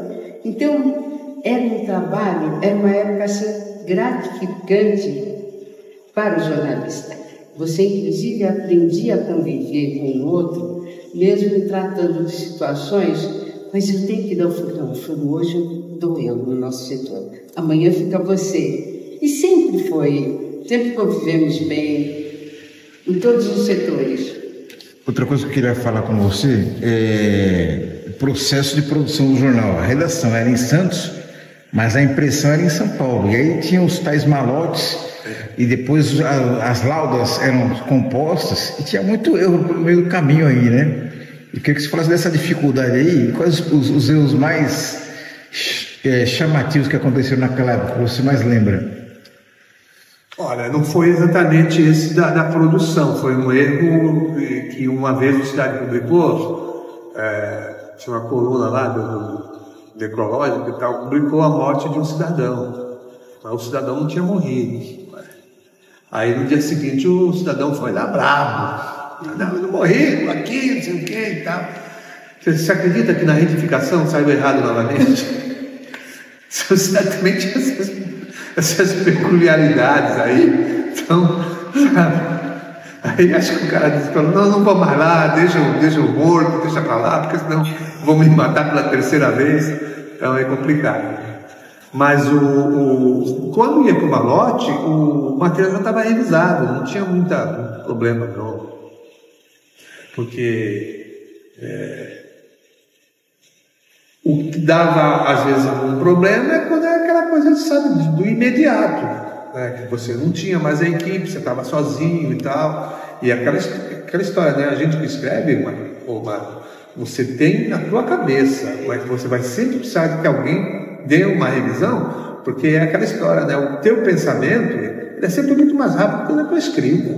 Então, era um trabalho, era uma época assim, gratificante para o jornalista. Você, inclusive, aprendia a conviver com o outro, mesmo tratando de situações, mas eu tenho que dar um furo hoje, doeu no nosso setor. Amanhã fica você. E sempre foi, sempre convivemos bem, em todos os setores. Outra coisa que eu queria falar com você é o processo de produção do jornal. A redação era em Santos, mas a impressão era em São Paulo. E aí tinha os tais malotes, e depois as laudas eram compostas, e tinha muito erro no meio do caminho aí, né? Eu queria que você falasse dessa dificuldade aí, quais os erros mais chamativos que aconteceram naquela época, que você mais lembra? Olha, não foi exatamente esse da produção, foi um erro que uma vez o Cidade publicou, tinha uma coluna lá do necrológico e tal, publicou a morte de um cidadão, mas o cidadão não tinha morrido. Aí no dia seguinte o cidadão foi lá bravo, não, eu não morri, aqui, não sei o que e tal. Você acredita que na retificação saiu errado novamente? Também tinha essas peculiaridades aí. Então, sabe? Aí acho que o cara disse, não vou mais lá, deixa eu morto, deixa pra lá, porque senão vão me matar pela terceira vez. Então é complicado. Mas quando ia para o malote, o material já estava revisado, não tinha muito problema não. Porque o que dava às vezes algum problema é quando é aquela coisa, sabe, do imediato. né? Que você não tinha mais a equipe, você estava sozinho e tal. E aquela história, né? A gente que escreve, você tem na tua cabeça, mas você vai sempre precisar de que alguém dê uma revisão, porque é aquela história, né? O teu pensamento, ele é sempre muito mais rápido que a tua escrita.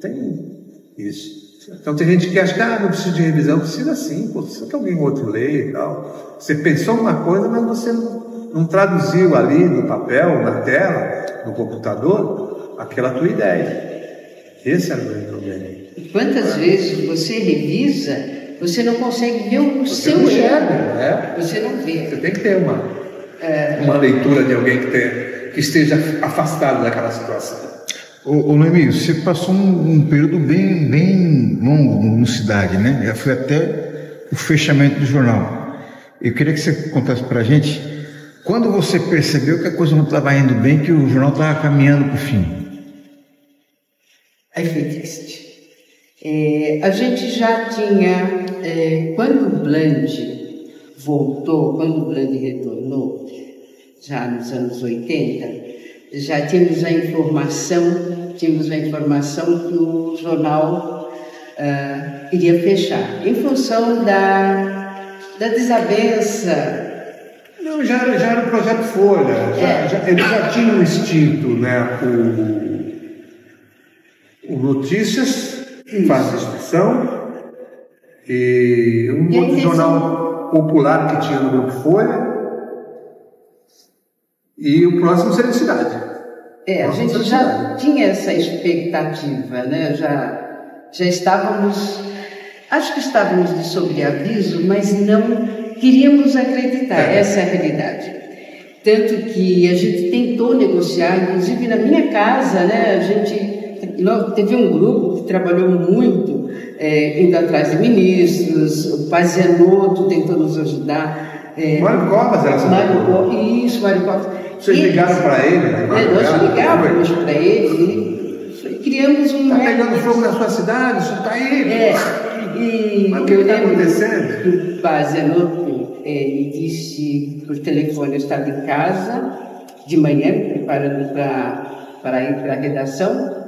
Tem isso. Então tem gente que acha que não precisa de revisão, precisa sim, precisa que alguém outro leia e tal. Você pensou uma coisa, mas você não traduziu ali no papel, na tela, no computador, aquela tua ideia. Esse é o grande problema. Quantas vezes você revisa, você não consegue ver o seu erro. Você não vê. Você tem que ter uma leitura de alguém que esteja afastado daquela situação. Ô Noemi, você passou um período bem longo no Cidade, né? Foi até o fechamento do jornal. Eu queria que você contasse pra gente quando você percebeu que a coisa não estava indo bem, que o jornal estava caminhando para o fim. Aí foi triste. A gente já tinha, quando o Bland voltou, quando o Bland retornou, já nos anos 80, já tínhamos a informação que o jornal iria fechar, em função da desavença. Não, já era o Projeto Folha, ele já tinha um instinto, né? O Notícias faz inscrição e um outro jornal popular que tinha no Grupo Folha e o próximo seria Cidade. A gente já tinha essa expectativa, né? Já estávamos, acho que estávamos de sobreaviso, mas não queríamos acreditar, essa é a realidade. Tanto que a gente tentou negociar, inclusive na minha casa, né? Teve um grupo que trabalhou muito, indo atrás de ministros, o Pazianotto tentou nos ajudar. Mário Covas era Mário Covas. Vocês ligaram para ele? Nós ligávamos para ele e criamos um... Está pegando fogo na sua cidade, isso está aí. Mas o que está acontecendo? O Pazianotto me disse por telefone, eu estava em casa de manhã, me preparando para ir para a redação.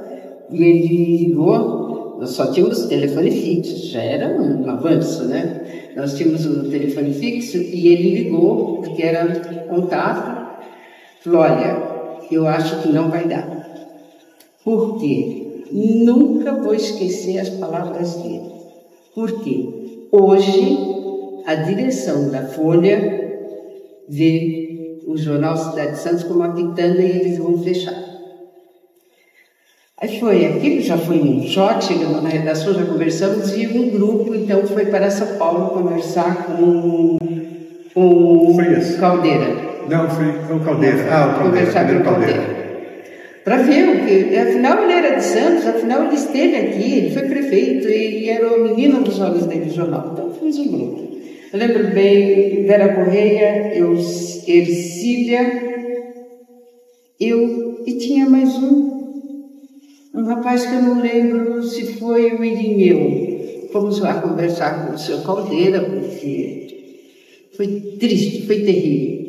E ele ligou, nós só tínhamos telefone fixo, já era um avanço, né? Nós tínhamos um telefone fixo e ele ligou, porque era contato, falou, olha, eu acho que não vai dar. Por quê? Nunca vou esquecer as palavras dele. Por quê? Hoje, a direção da Folha vê o jornal Cidade de Santos como uma quitanda e eles vão fechar. Aí aquilo já foi um choque, chegando na redação, já conversamos, e um grupo, então, foi para São Paulo conversar com o Caldeira. Não, foi o Caldeira. Conversar com o Caldeira. Para ver o que... Afinal, ele era de Santos, afinal, ele esteve aqui, ele foi prefeito, e era o menino dos olhos dele, jornal. Então, fomos um grupo. Eu lembro bem, Vera Correia, Ercília, e tinha mais um rapaz que eu não lembro se foi o Irineu. Fomos lá conversar com o seu Caldeira, porque foi triste, foi terrível.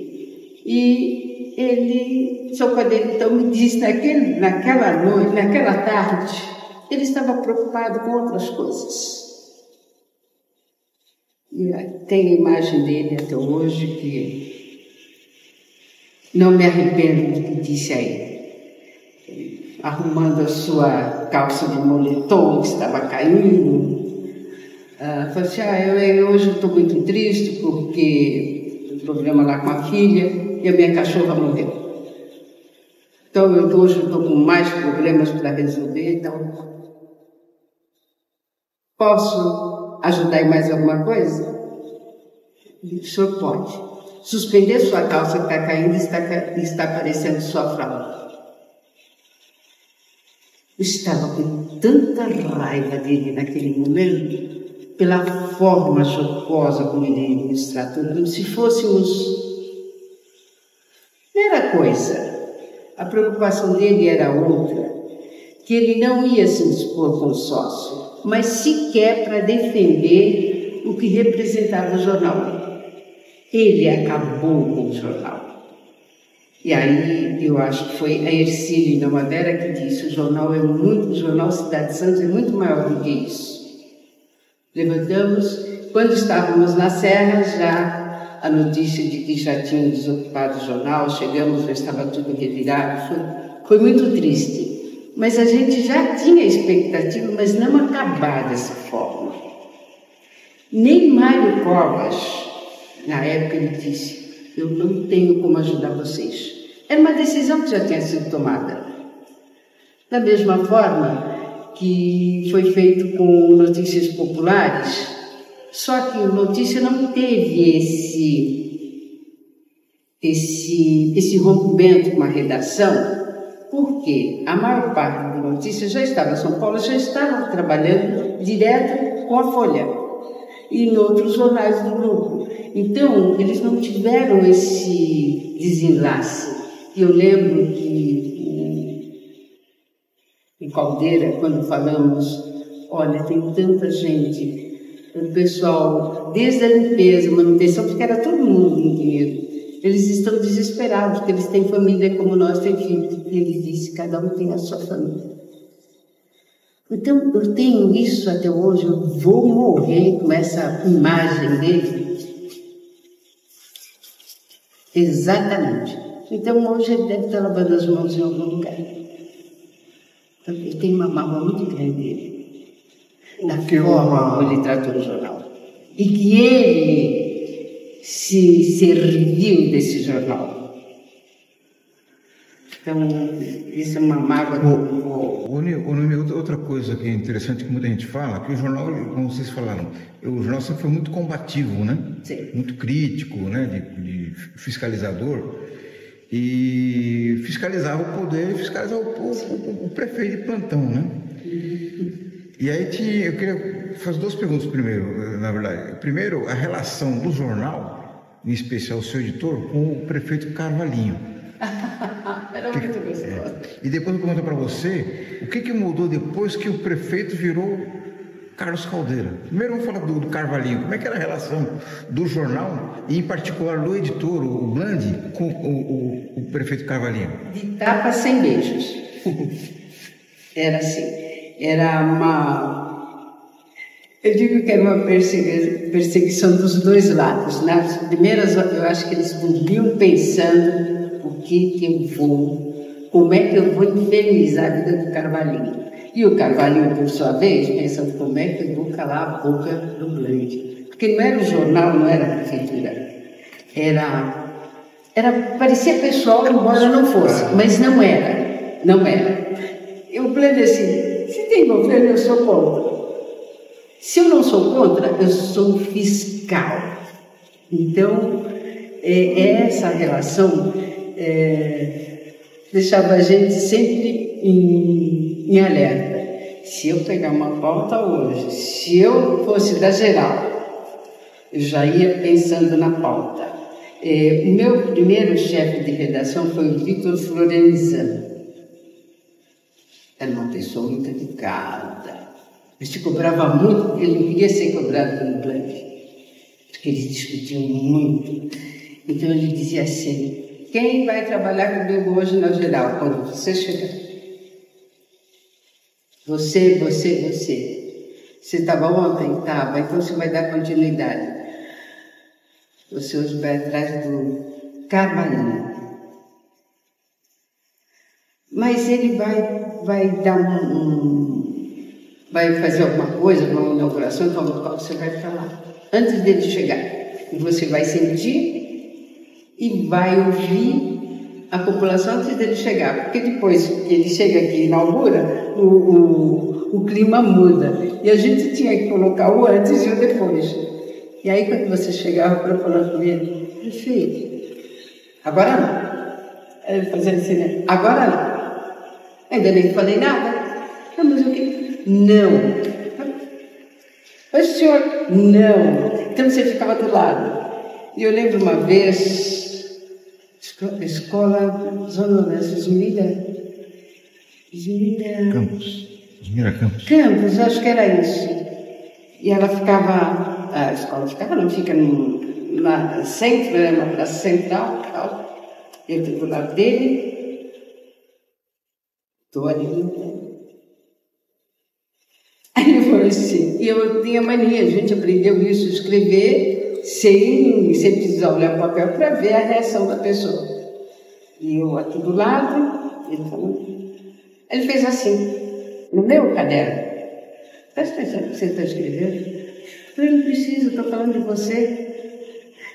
E ele, seu Caldeira, então, me disse naquela noite, naquela tarde, ele estava preocupado com outras coisas. E tem a imagem dele até hoje que não me arrependo do que disse a ele. Arrumando a sua calça de moletom que estava caindo. Falei assim, hoje eu estou muito triste porque o problema lá com a filha e a minha cachorra morreu. Então hoje eu estou com mais problemas para resolver, então posso ajudar em mais alguma coisa? O senhor pode. Suspender sua calça que está caindo e está aparecendo sua fralda. Eu estava com tanta raiva dele naquele momento, pela forma jocosa como ele nos tratou, como se fôssemos... Primeira coisa, a preocupação dele era outra, que ele não ia se dispor com o sócio, mas sequer para defender o que representava o jornal. Ele acabou com o jornal. E aí eu acho que foi a Ercília Namadera que disse: o jornal Cidade de Santos é muito maior do que isso. Levantamos, quando estávamos na Serra, já a notícia de que já tinham desocupado o jornal, chegamos, já estava tudo revirado, foi muito triste. Mas a gente já tinha expectativa, mas não acabar dessa forma. Nem Mário Covas, na época, ele disse: eu não tenho como ajudar vocês. Era uma decisão que já tinha sido tomada. Da mesma forma que foi feito com Notícias Populares, só que o Notícia não teve esse rompimento com a redação, porque a maior parte do Notícia já estava em São Paulo, já estava trabalhando direto com a Folha e em outros jornais do grupo. Então, eles não tiveram esse desenlace. Eu lembro que em Caldeira, quando falamos, olha, tem tanta gente, o pessoal, desde a limpeza, manutenção, porque era todo mundo com dinheiro, eles estão desesperados, porque eles têm família como nós, têm filhos. Ele disse: cada um tem a sua família. Então, eu tenho isso até hoje, eu vou morrer com essa imagem dele. Exatamente. Então, hoje ele deve estar lavando as mãos em algum lugar. Então, ele tem uma mágoa muito grande dele, da forma como ele tratou o jornal. E que ele se serviu desse jornal. Então, isso é uma mágoa. Outra coisa que é interessante, que muita gente fala, que o jornal, como vocês falaram, o jornal sempre foi muito combativo, né? Sim. Muito crítico, né? De fiscalizador. E fiscalizava o poder, fiscalizava o prefeito de plantão, né? E aí eu queria fazer duas perguntas primeiro, na verdade. Primeiro, a relação do jornal, em especial o seu editor, com o prefeito Carvalhinho. Era muito gostoso. E depois eu pergunto para você, o que mudou depois que o prefeito virou Carlos Caldeira? Primeiro vamos falar do Carvalhinho. Como é que era a relação do jornal, e em particular do editor, o Blandi, com o prefeito Carvalhinho? De tapa sem beijos. Era assim. Era uma... Eu digo que era uma perseguição dos dois lados. Nas primeiras, eu acho que eles dormiam pensando: como é que eu vou infernizar a vida do Carvalhinho? E o Carvalhinho, por sua vez, pensando: como é que eu vou calar a boca do Blandi? Porque não era o jornal, não era a prefeitura. Parecia pessoal, embora não fosse, mas não era. Não era. E o Blandi assim: se tem governo, eu sou contra. Se eu não sou contra, eu sou fiscal. Então, essa relação deixava a gente sempre em alerta. Se eu pegar uma pauta hoje, se eu fosse da geral, eu já ia pensando na pauta. O meu primeiro chefe de redação foi o Vitor Florenzano. Era uma pessoa muito educada, mas se cobrava muito, porque ele não queria ser cobrado pelo Blandi, porque eles discutiam muito. Então ele dizia assim: quem vai trabalhar comigo hoje na geral, quando você chegar? Você. Você estava ontem? Estava, então você vai dar continuidade. Você hoje vai atrás do Carvalhinho. Mas ele vai dar vai fazer alguma coisa, uma inauguração, então você vai para lá, antes dele chegar. E você vai sentir e vai ouvir a população antes dele chegar, porque depois que ele chega aqui e inaugura, o clima muda. E a gente tinha que colocar o antes e o depois. E aí, quando você chegava para falar com ele: prefeito, agora não. Ele fazia assim, né? Agora não. Ainda nem falei nada. Não, mas o quê? Não. Mas o senhor? Não. Então você ficava do lado. E eu lembro uma vez, escola Zona Oeste, Zumira Campos. Campos, acho que era isso. E ela ficava, a escola fica no centro, era uma praça central, tal. Eu estou do lado dele, estou ali limpando. Aí ele falou assim, e eu tinha mania, a gente aprendeu isso, escrever sem precisar olhar o papel para ver a reação da pessoa. E eu aqui do lado, ele falou, ele fez assim, no meu caderno, presta atenção no que você está escrevendo. Eu falei, não precisa, estou falando de você.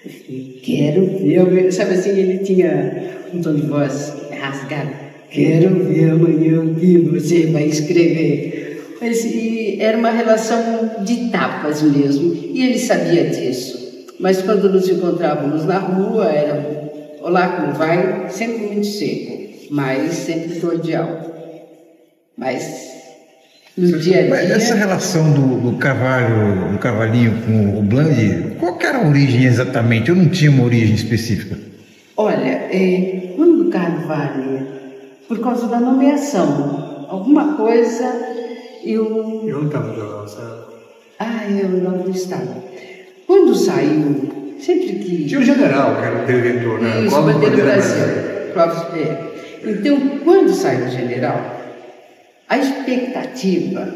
Eu falei, quero ver, sabe assim, ele tinha um tom de voz rasgado, quero ver amanhã o que você vai escrever. Mas, e era uma relação de tapas mesmo, e ele sabia disso. Mas quando nos encontrávamos na rua, era, olá, como vai? Sempre muito seco, mas sempre cordial. Mas no dia a dia... Mas essa relação do cavalinho com o Bland, qual que era a origem exatamente? Eu não tinha uma origem específica. Olha, quando o Carvalho, por causa da nomeação, alguma coisa, eu não estava no jornal, sabe? eu não estava. Quando saiu, sempre que... Tinha o general, que era o interventor, né? Isso, Bandeira do Brasil. Então, quando saiu o general, a expectativa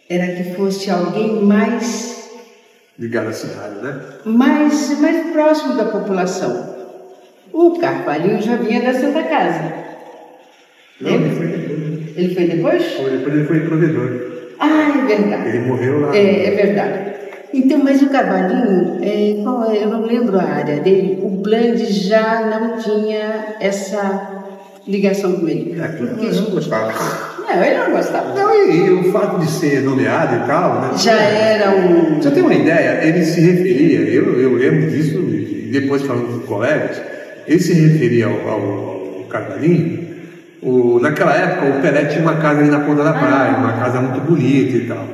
era que fosse alguém mais... ligado à cidade, né? Mais próximo da população. O Carvalho já vinha da Santa Casa. Não, ele foi depois. Ele foi depois? Depois ele foi provedor. Ah, é verdade. Ele morreu lá. É verdade. Então, mas o Carvalhinho, eu não lembro a área dele, o Bland já não tinha essa ligação com ele. Porque ele não gostava. Não, ele não gostava. Não, e o fato de ser nomeado e tal, né? Já era um... Você tem uma ideia? Ele se referia, eu lembro disso, e depois falando com colegas, ele se referia ao Carvalhinho. Naquela época, o Pelé tinha uma casa ali na ponta da praia, uma casa muito bonita e tal.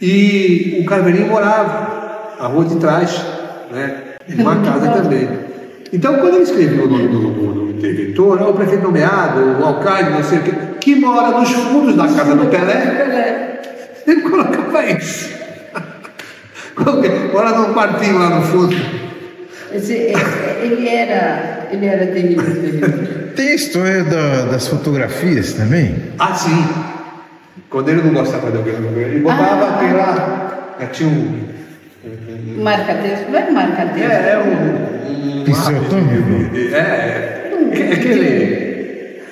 E o Carvalhinho morava na rua de trás, né? Uma casa também. Então, quando ele escreveu o nome do interventor, o prefeito nomeado, o alcalde, não sei o quê, que mora nos fundos da casa do Pelé, ele colocava isso. Mora num quartinho lá no fundo. Ele era terrível. Tem a história das fotografias também? Ah, sim. Quando ele não gostava de alguém, ele botava aquele lá. Tinha marca-texto, não é marca-texto? Um pincel atômico? Aquele.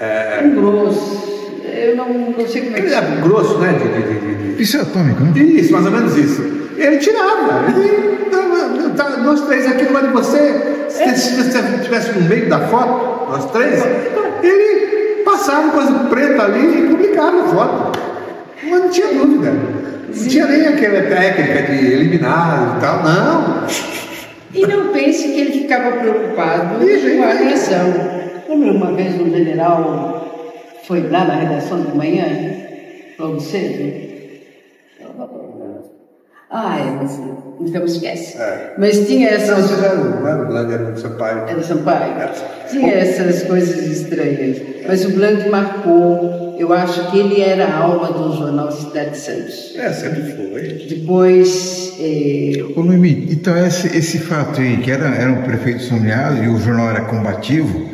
Grosso. Eu não sei como é que é. Grosso, né? Pincel atômico, né? Isso, mais ou menos isso. Ele tirava. Nós três aqui no lado de você. Se você estivesse no meio da foto, nós três, ele passava coisa preta ali e publicava a foto. Mas não tinha dúvida. Não tinha nem aquela técnica de eliminar e tal, não. E não pense que ele ficava preocupado com a reação. Lembra uma vez um general foi lá na redação de manhã, logo cedo? Mas então esquece. Mas tinha essas... Não era o Bland, era o Sampaio. Era o Sampaio. Tinha essas coisas estranhas. Mas o Bland marcou. Eu acho que ele era a alma do jornal Cidade de Santos. Sempre foi. Depois... Ô Noemi, então esse fato aí, que era um prefeito nomeado e o jornal era combativo,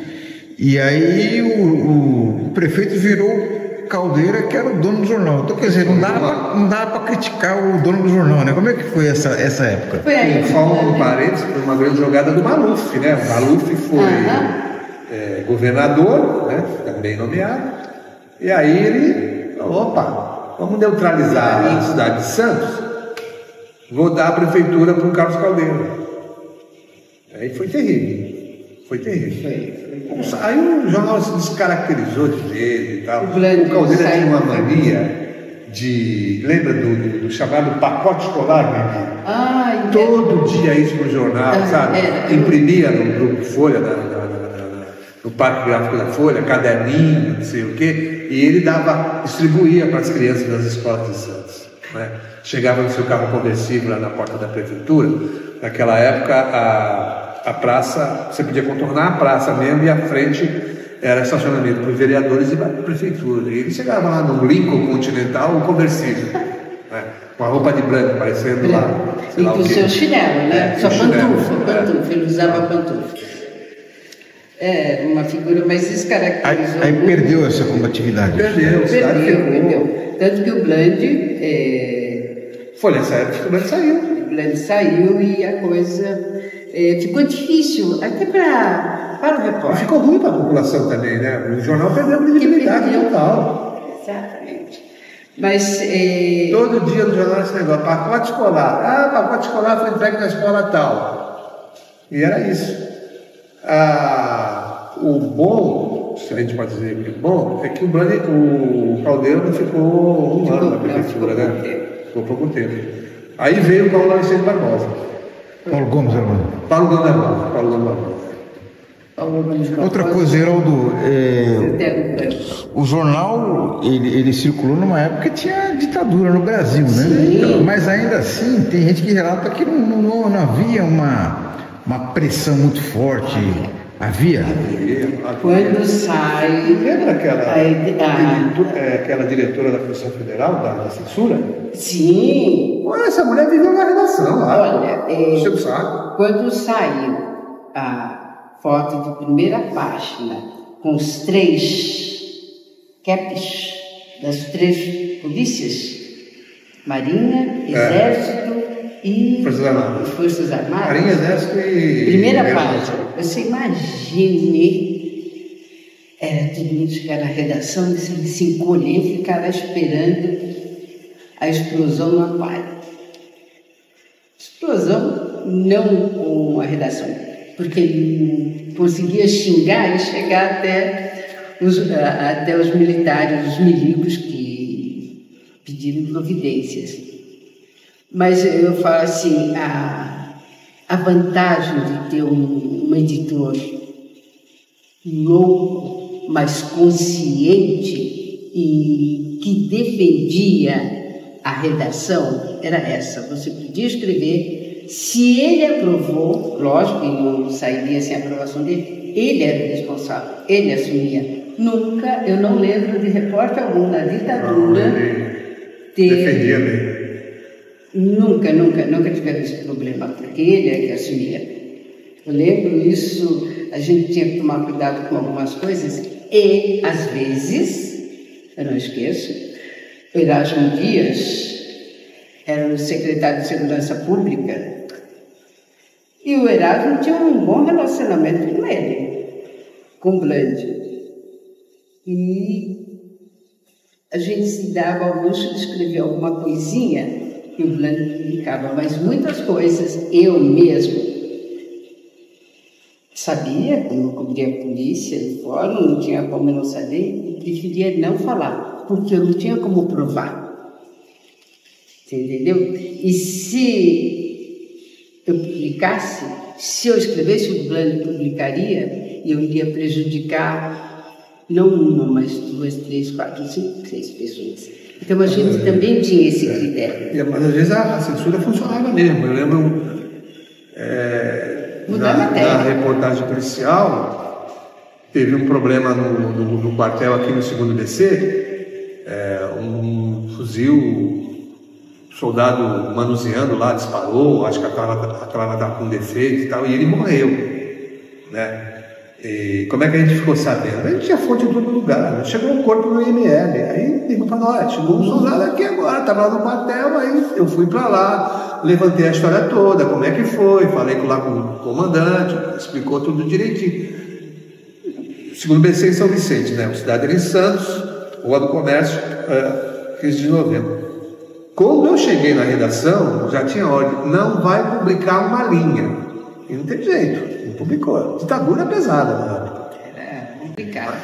e aí o prefeito virou Caldeira, que era o dono do jornal. Então, quer dizer, não dá para criticar o dono do jornal, né? Como é que foi essa época? Foi aí. Falando um parênteses, foi uma grande jogada do Maluf, né? O Maluf foi governador, né? Também nomeado. E aí ele, vamos neutralizar a cidade de Santos, vou dar a prefeitura para o Carlos Caldeira. Aí foi terrível. Foi terrível. Aí o jornal se descaracterizou de vez e tal. O Caldeira tinha uma mania de... Lembra do chamado pacote escolar, né? Todo dia isso no jornal, sabe? Imprimia no Grupo Folha, no Parque Gráfico da Folha, caderninho, não sei o quê, e ele distribuía para as crianças das escolas de Santos, né? Chegava no seu carro conversível lá na porta da prefeitura. Naquela época a praça, você podia contornar a praça mesmo, e à frente era estacionamento para os vereadores e para a prefeitura. E ele chegava lá no Lincoln Continental, conversível, né? Com a roupa de branco, parecendo lá. E com o seu chinelo, né? Só pantufa, ele usava pantufa. É, uma figura mais descaracterizou. Aí perdeu essa combatividade. Perdeu. Tanto que o Bland... Foi nessa época que o Bland saiu. O Bland saiu e a coisa ficou difícil, até para o repórter. Ficou ruim para a população também, né? O jornal perdeu a credibilidade total. Exatamente. Mas... todo dia no jornal esse negócio, pacote escolar. Pacote escolar foi entregue na escola tal. E era isso. O bom, se a gente pode dizer que é bom, é que o Caldeira não ficou um ano na prefeitura, né? Ficou pouco tempo. Aí veio o Paulo Alexandre Barbosa. Paulo Gomes Barbosa. Paulo Gomes Barbosa. Outra coisa, Heraldo, o jornal ele circulou numa época que tinha ditadura no Brasil, né? Sim. Mas ainda assim tem gente que relata que não havia uma pressão muito forte. Havia? Quando sai... Lembra aquela diretora da Polícia Federal, da censura? Sim. Essa mulher viveu na redação lá. Olha, saco. quando saiu a foto de primeira página com os 3 caps das 3 polícias, Marinha, Exército e Forças Armadas. Marinha, Exército e... Primeira página. Você imagine, era todo mundo chegar na redação, se encolher, ficar lá esperando a explosão no aquário. Explosão não com a redação, porque ele conseguia xingar e chegar até os militares, os milicos que pediram providências. Mas eu falo assim, a vantagem de ter um editor louco, mas consciente e que defendia a redação era essa. Você podia escrever, se ele aprovou, lógico que não sairia sem a aprovação dele, ele era o responsável, ele assumia. Nunca, eu não lembro de repórter algum na ditadura defendia bem. Nunca tivemos esse problema, porque ele é que assumia. Eu lembro isso, a gente tinha que tomar cuidado com algumas coisas e, às vezes, eu não esqueço, Erasmo Dias era o secretário de Segurança Pública e o Erasmo tinha um bom relacionamento com ele, com o Bland. E a gente se dava ao luxo de escrever alguma coisinha que o Bland publicava, mas muitas coisas eu mesmo sabia, quando eu cobria a polícia no fórum, não tinha como eu não saber, e preferia não falar, porque eu não tinha como provar. Você entendeu? E se eu publicasse, se eu escrevesse, o Bland publicaria, e eu iria prejudicar não uma, mas 2, 3, 4, 5, 6 pessoas. Então a gente também tinha esse critério. Mas às vezes a censura funcionava mesmo. Eu lembro na reportagem policial, teve um problema no quartel aqui no 2º DC, um fuzil, soldado manuseando lá, disparou, acho que a clava estava com defeito e tal, e ele morreu, né? E como é que a gente ficou sabendo? A gente tinha fonte em todo lugar, chegou um corpo no IML, aí ligou para nós, chegou um soldado aqui agora, estava lá no quartel, aí eu fui para lá, levantei a história toda, como é que foi, falei lá com o comandante, explicou tudo direitinho. Segundo BC em São Vicente, né? O cidade era em Santos, Rua do Comércio, 15 de novembro. Quando eu cheguei na redação, já tinha ordem, não vai publicar uma linha. E não tem jeito, não publicou. Ditadura pesada, né? Era complicado.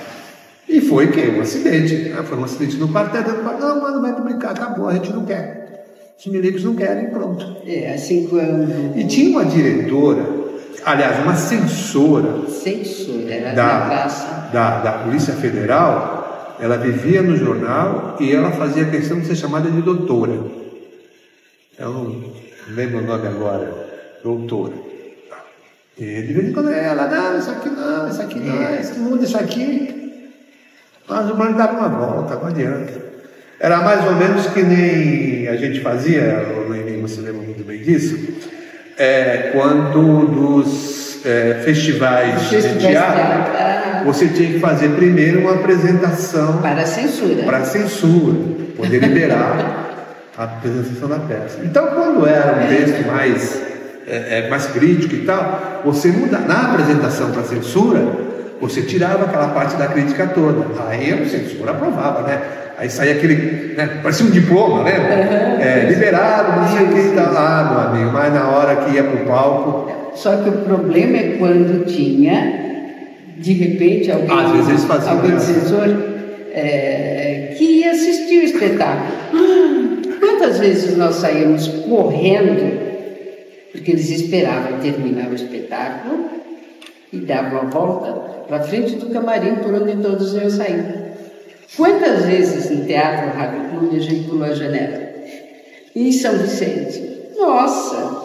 E foi que? Um acidente. Foi um acidente no quartel. Não, mas não vai publicar, acabou, a gente não quer. Os milicos não querem, pronto. Assim quando... E tinha uma diretora, aliás, uma censora da Polícia Federal, ela vivia no jornal e ela fazia questão de ser chamada de doutora. Eu não lembro o nome agora, doutora. E de vez em quando ela, não, isso aqui não, isso muda isso aqui. Mas o Bland dava uma volta, não adianta. Era mais ou menos que nem a gente fazia, o Noemi, você lembra muito bem disso, quando dos festivais de teatro, você tinha que fazer primeiro uma apresentação para a censura, poder liberar a apresentação da peça. Então, quando era um texto mais crítico e tal, você muda na apresentação para a censura, você tirava aquela parte da crítica toda. Aí a censura aprovava, né? Aí saía aquele, né? Parecia um diploma, né? Liberado, não sei o que e tal. Ah, meu amigo, mas na hora que ia pro palco... Só que o problema é quando tinha, de repente, alguém censor que ia assistir o espetáculo. Quantas vezes nós saímos correndo, porque eles esperavam terminar o espetáculo e davam a volta para frente do camarim por onde todos iam sair. Quantas vezes no Teatro Rádio Clube a gente pulou a janela? E em São Vicente? Nossa!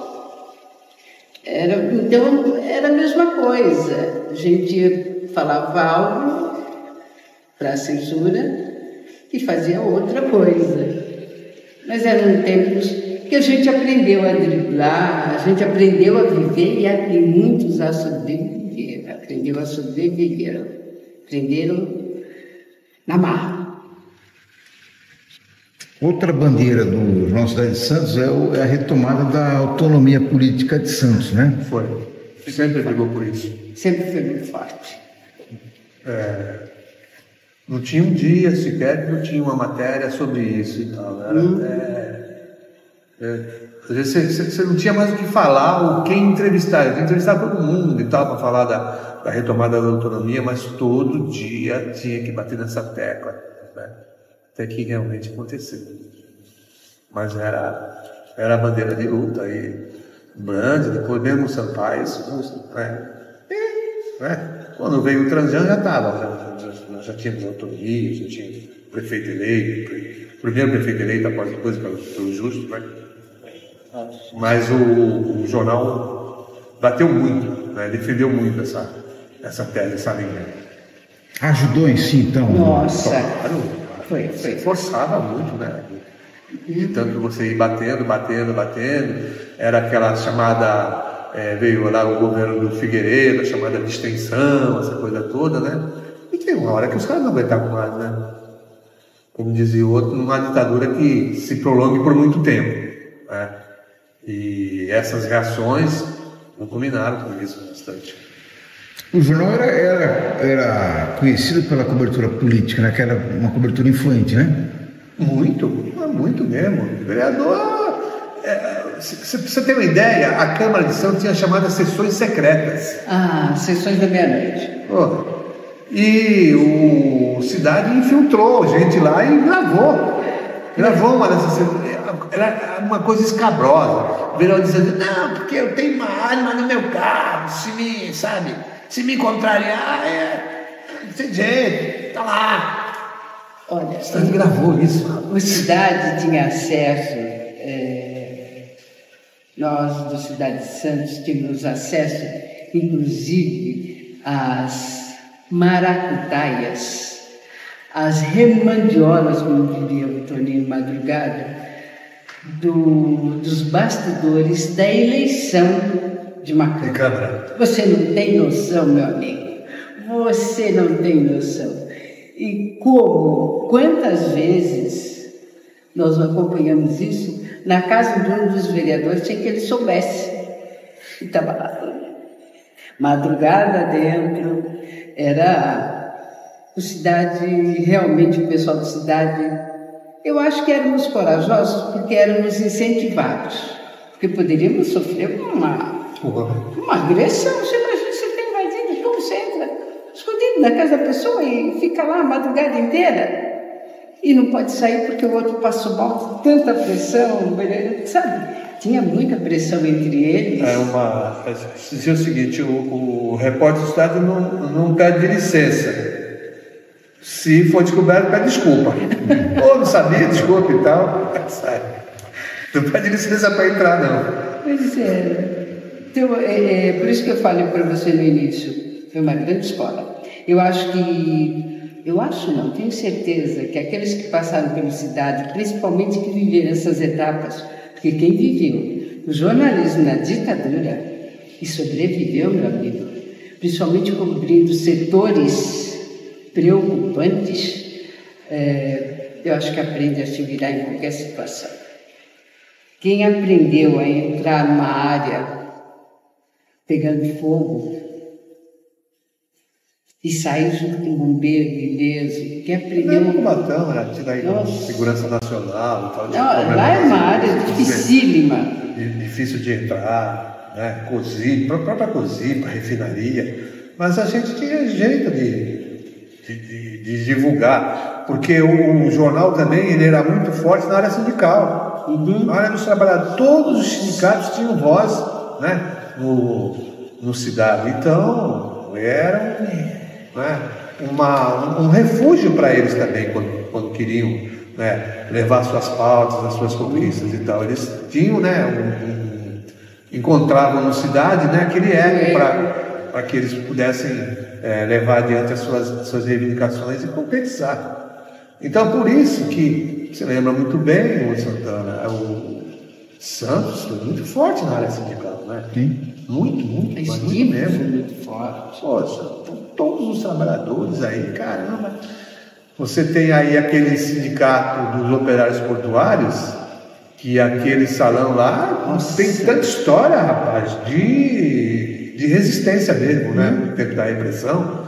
Então era a mesma coisa. A gente falava algo para a censura e fazia outra coisa. Mas eram tempos que a gente aprendeu a driblar, a gente aprendeu a viver e muitos a sobreviver. Aprendeu a sobreviver. Aprenderam na marra. Outra bandeira do Jornal Cidade de Santos é a retomada da autonomia política de Santos, né? Foi. Sempre brigou por isso. Sempre foi muito forte. Não tinha um dia sequer que não tinha uma matéria sobre isso e tal. Às vezes você não tinha mais o que falar ou quem entrevistar. Eu entrevistava todo mundo e tal para falar da retomada da autonomia, mas todo dia tinha que bater nessa tecla, né? Até que realmente aconteceu. Mas era a bandeira de luta aí, Brandi, depois mesmo o Sampaio, né? Quando veio o Transian já estava, já tínhamos autonomia, já tinha prefeito eleito, primeiro prefeito eleito, após depois pelo justo, né? Mas o jornal bateu muito, né? Defendeu muito essa tese, essa linha. Ajudou em si, então? Nossa! Claro, foi. Forçava muito, né? De tanto você ir batendo, era aquela chamada, veio lá o governo do Figueiredo, a chamada de extensão, essa coisa toda, né? E tem uma hora que os caras não aguentavam mais, né? Como dizia o outro, numa ditadura que se prolongue por muito tempo, né? E essas reações não combinaram com isso bastante. O jornal era conhecido pela cobertura política, né? Que era uma cobertura influente, né? Muito mesmo. O vereador, se você tem uma ideia, a Câmara de Santos tinha chamadas sessões secretas. Sessões da meia-noite. E o Cidade infiltrou gente lá e gravou uma dessas sessões. Era uma coisa escabrosa. O vereador dizendo, não, porque eu tenho uma arma no meu carro, se me contrariar, não tem jeito, tá lá. Olha, você gravou isso. A Cidade tinha acesso, nós do Cidade de Santos tínhamos acesso, inclusive, às maracutaias, às remandiolas, como diria o Toninho Madrugada, dos bastidores da eleição de uma Câmara. Você não tem noção, meu amigo. Você não tem noção. E quantas vezes nós acompanhamos isso na casa de um dos vereadores sem que ele soubesse. E estava lá. Madrugada dentro, era o Cidade, realmente o pessoal da Cidade. Eu acho que éramos corajosos porque éramos incentivados. Porque poderíamos sofrer uma agressão. Você imagina, você está invadindo, como você entra escondido na casa da pessoa e fica lá a madrugada inteira e não pode sair porque o outro passou mal, tanta pressão, sabe? Tinha muita pressão entre eles. Dizia o seguinte, o repórter do Estado não pede licença. Se for descoberto, pede desculpa. Ou não sabia, desculpa e tal. Não pede licença para entrar, não. Pois é. Então, por isso que eu falei para você no início, foi uma grande escola. Tenho certeza que aqueles que passaram pela Cidade, principalmente que viveram essas etapas, porque quem viveu o jornalismo na ditadura, e sobreviveu, meu amigo, principalmente cobrindo setores preocupantes. Eu acho que aprende a se virar em qualquer situação. Quem aprendeu a entrar numa área pegando fogo e sair junto com o bombeiro, ileso, quem aprendeu... Não, Cubatão, né? Segurança Nacional e tal. Não, lá é uma área dificílima. Difícil de entrar, né? Cozi, própria Cozipa, refinaria. Mas a gente tinha jeito de divulgar, porque o jornal também ele era muito forte na área sindical. Na área dos trabalhadores, todos os sindicatos tinham voz, né? No cidade. Então, era um refúgio para eles também, quando queriam, né, levar suas pautas, as suas conquistas e tal. Eles tinham, né, encontravam na cidade, né, aquele eco para que eles pudessem levar adiante as suas reivindicações e concretizar. Então, por isso que você lembra muito bem, o Santana, o Santos foi muito forte na área sindical, né? Sim. Muito mesmo. Muito forte. Poxa, todos os trabalhadores aí, caramba. Você tem aí aquele sindicato dos operários portuários, que aquele salão lá tem tanta história, rapaz, de resistência mesmo, né? No tempo da repressão.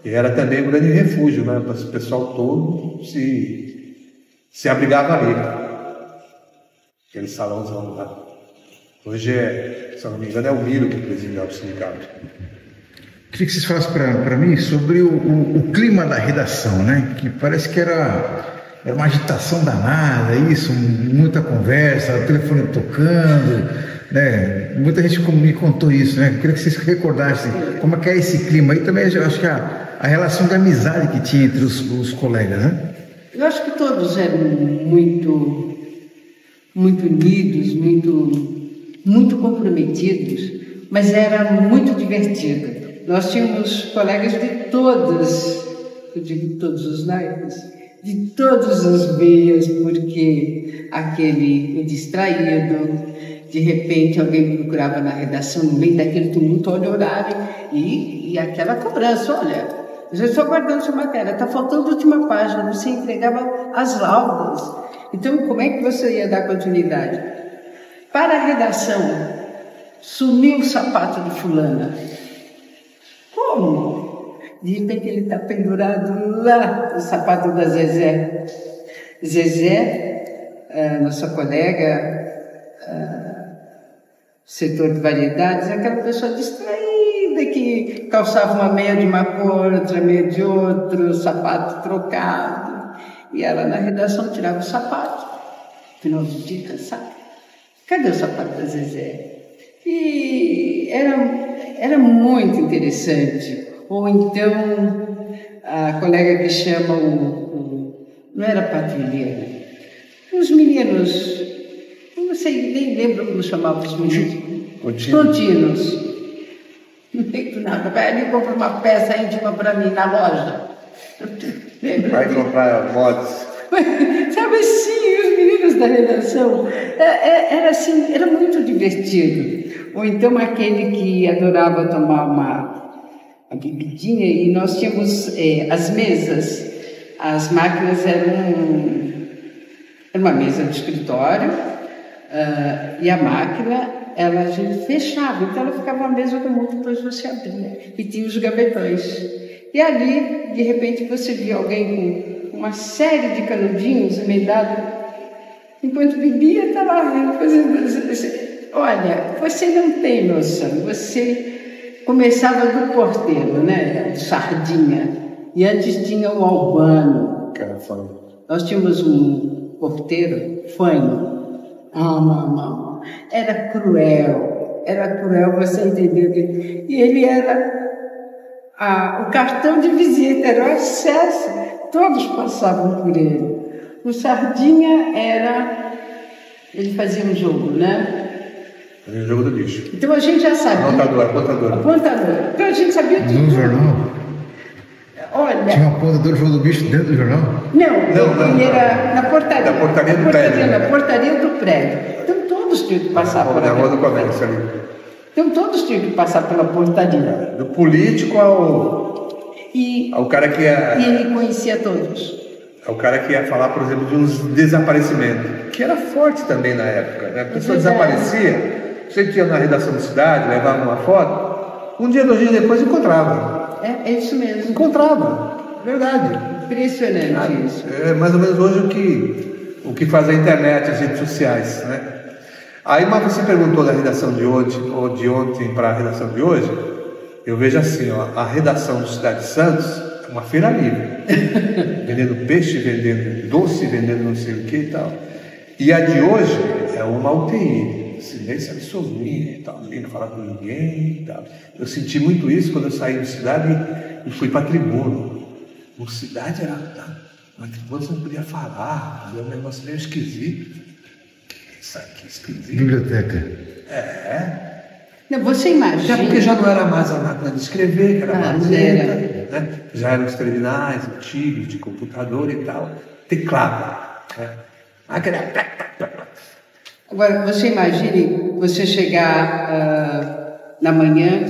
E era também um grande refúgio, né? Para o pessoal todo se abrigava ali. Aquele salãozão lá. Hoje se eu não me engano, é o Miro que preside o sindicato. Queria que vocês falassem para mim sobre o clima da redação, né? Que parece que era uma agitação danada, isso, muita conversa, o telefone tocando, né? Muita gente me contou isso, né? Queria que vocês recordassem como é que é esse clima. E também eu acho que a relação de amizade que tinha entre os colegas, né? Eu acho que todos eram muito unidos, muito comprometidos, mas era muito divertido. Nós tínhamos colegas de todas, eu digo todos os naipes, de todas as veias, porque aquele distraído, de repente alguém me procurava na redação, no meio daquele tumulto, olha o horário, e aquela cobrança, olha, eu já estou guardando sua matéria, está faltando a última página, você entregava as laudas. Então, como é que você ia dar continuidade? Para a redação, sumiu o sapato de fulana. Como? De repente ele está pendurado lá, o sapato da Zezé. Zezé, nossa colega, setor de variedades, é aquela pessoa distraída que calçava uma meia de uma cor, outra meia de outro, sapato trocado. E ela na redação tirava o sapato, no final do dia cansada. Cadê o sapato da Zezé? E era muito interessante. Ou então, a colega que chama não era patrulheira, os meninos, não sei, nem lembro como chamavam os meninos. Contínuos. Não tem nada. Vai ali e compra uma peça íntima para mim na loja. Vai comprar mods. Sabe assim, os meninos da redação, era assim, era muito divertido. Ou então aquele que adorava tomar uma bebidinha, e nós tínhamos as mesas, as máquinas eram uma mesa de escritório, e a máquina a gente fechava, então ela ficava uma mesa comum, depois você abria, e tinha os gavetões. E ali, de repente, você via alguém com uma série de canudinhos emendados, enquanto bebia, estava rindo, fazendo... Olha, você não tem noção, você começava do porteiro, né, do Sardinha, e antes tinha o Albano. Nós tínhamos um porteiro, Fanho, era cruel, você entendeu? E ele era o cartão de visita, era o acesso, todos passavam por ele. O Sardinha ele fazia um jogo, né? Fazia um jogo do lixo. Então a gente já sabia. Apontador. Então a gente sabia tudo. No jornal? Olha. Tinha um apontador do jogo do bicho dentro do jornal? Não. Ele era na portaria. Na portaria do prédio. Na portaria do prédio. Então todos tinham que passar por ali. Na rua do comércio ali. Então todos tinham que passar pela portaria. Do político ao cara que ia... E ele conhecia todos. É o cara que ia falar, por exemplo, de uns desaparecimentos, que era forte também na época, né? A pessoa desaparecia, você ia na redação da cidade, levava uma foto, um dia, 2 dias depois encontrava. É isso mesmo. Encontrava, verdade. Impressionante isso. É mais ou menos hoje o que faz a internet, as redes sociais, né? Aí, mas você perguntou da redação de hoje, ou de ontem para a redação de hoje, eu vejo assim, ó, a redação do Cidade de Santos, uma feira livre, vendendo peixe, vendendo doce, vendendo não sei o que e tal. E a de hoje é uma UTI, silêncio absoluto e tal, ninguém fala com ninguém e tal. Eu senti muito isso quando eu saí da cidade e fui para a tribuna. A cidade era... Na tribuna você não podia falar, era um negócio meio esquisito. Isso aqui é esquisito. Biblioteca. Não, você imagina... Porque já não era mais a máquina de escrever, que era mais lenta, né? Já eram os terminais antigos, de computador e tal. Teclado. Né? Agora, você imagine você chegar na manhã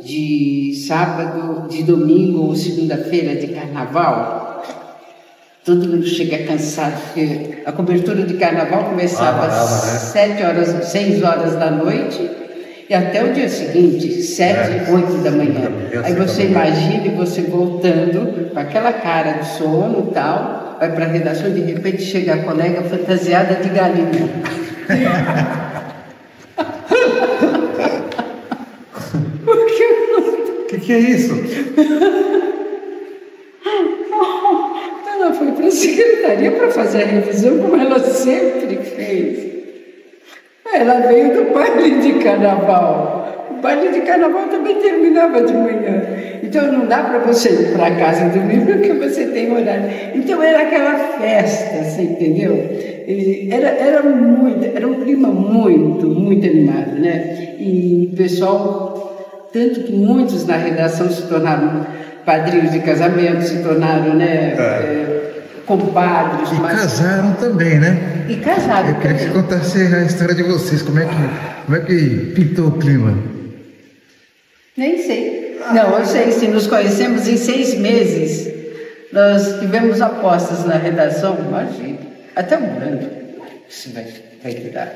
de sábado, de domingo ou segunda-feira de carnaval. Todo mundo chega cansado, porque a cobertura de carnaval começava às 6 horas da noite e até o dia seguinte, 7, 8 da manhã. Aí você imagine você voltando com aquela cara de sono e tal, vai para a redação e de repente chega a colega fantasiada de galinha. O que é isso? Ela foi para a secretaria para fazer a revisão, como ela sempre fez. Ela veio do baile de carnaval. O baile de carnaval também terminava de manhã. Então não dá para você ir para casa dormir porque você tem horário. Então era aquela festa, você entendeu? E era um clima muito animado, né? E o pessoal, tanto que muitos na redação se tornaram padrinhos de casamento, se tornaram, compadres. E casaram também, né? E casaram. Eu queria que você contasse a história de vocês, como é que pintou o clima? Nem sei. Não, eu sei, se nos conhecemos em 6 meses, nós tivemos apostas na redação, imagina, até um ano, isso vai durar.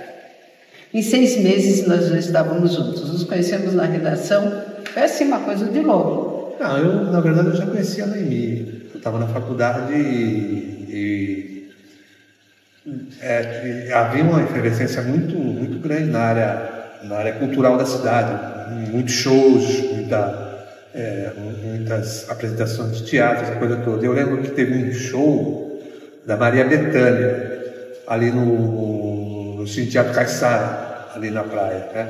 Em 6 meses nós já estávamos juntos, nos conhecemos na redação, foi assim uma coisa de louco. Não, na verdade eu já conhecia a Noemi, eu estava na faculdade e havia uma efervescência muito grande na área cultural da cidade, muitos shows, muitas apresentações de teatro, essa coisa toda. Eu lembro que teve um show da Maria Bethânia, ali no Cine Teatro Caiçara, ali na praia, né?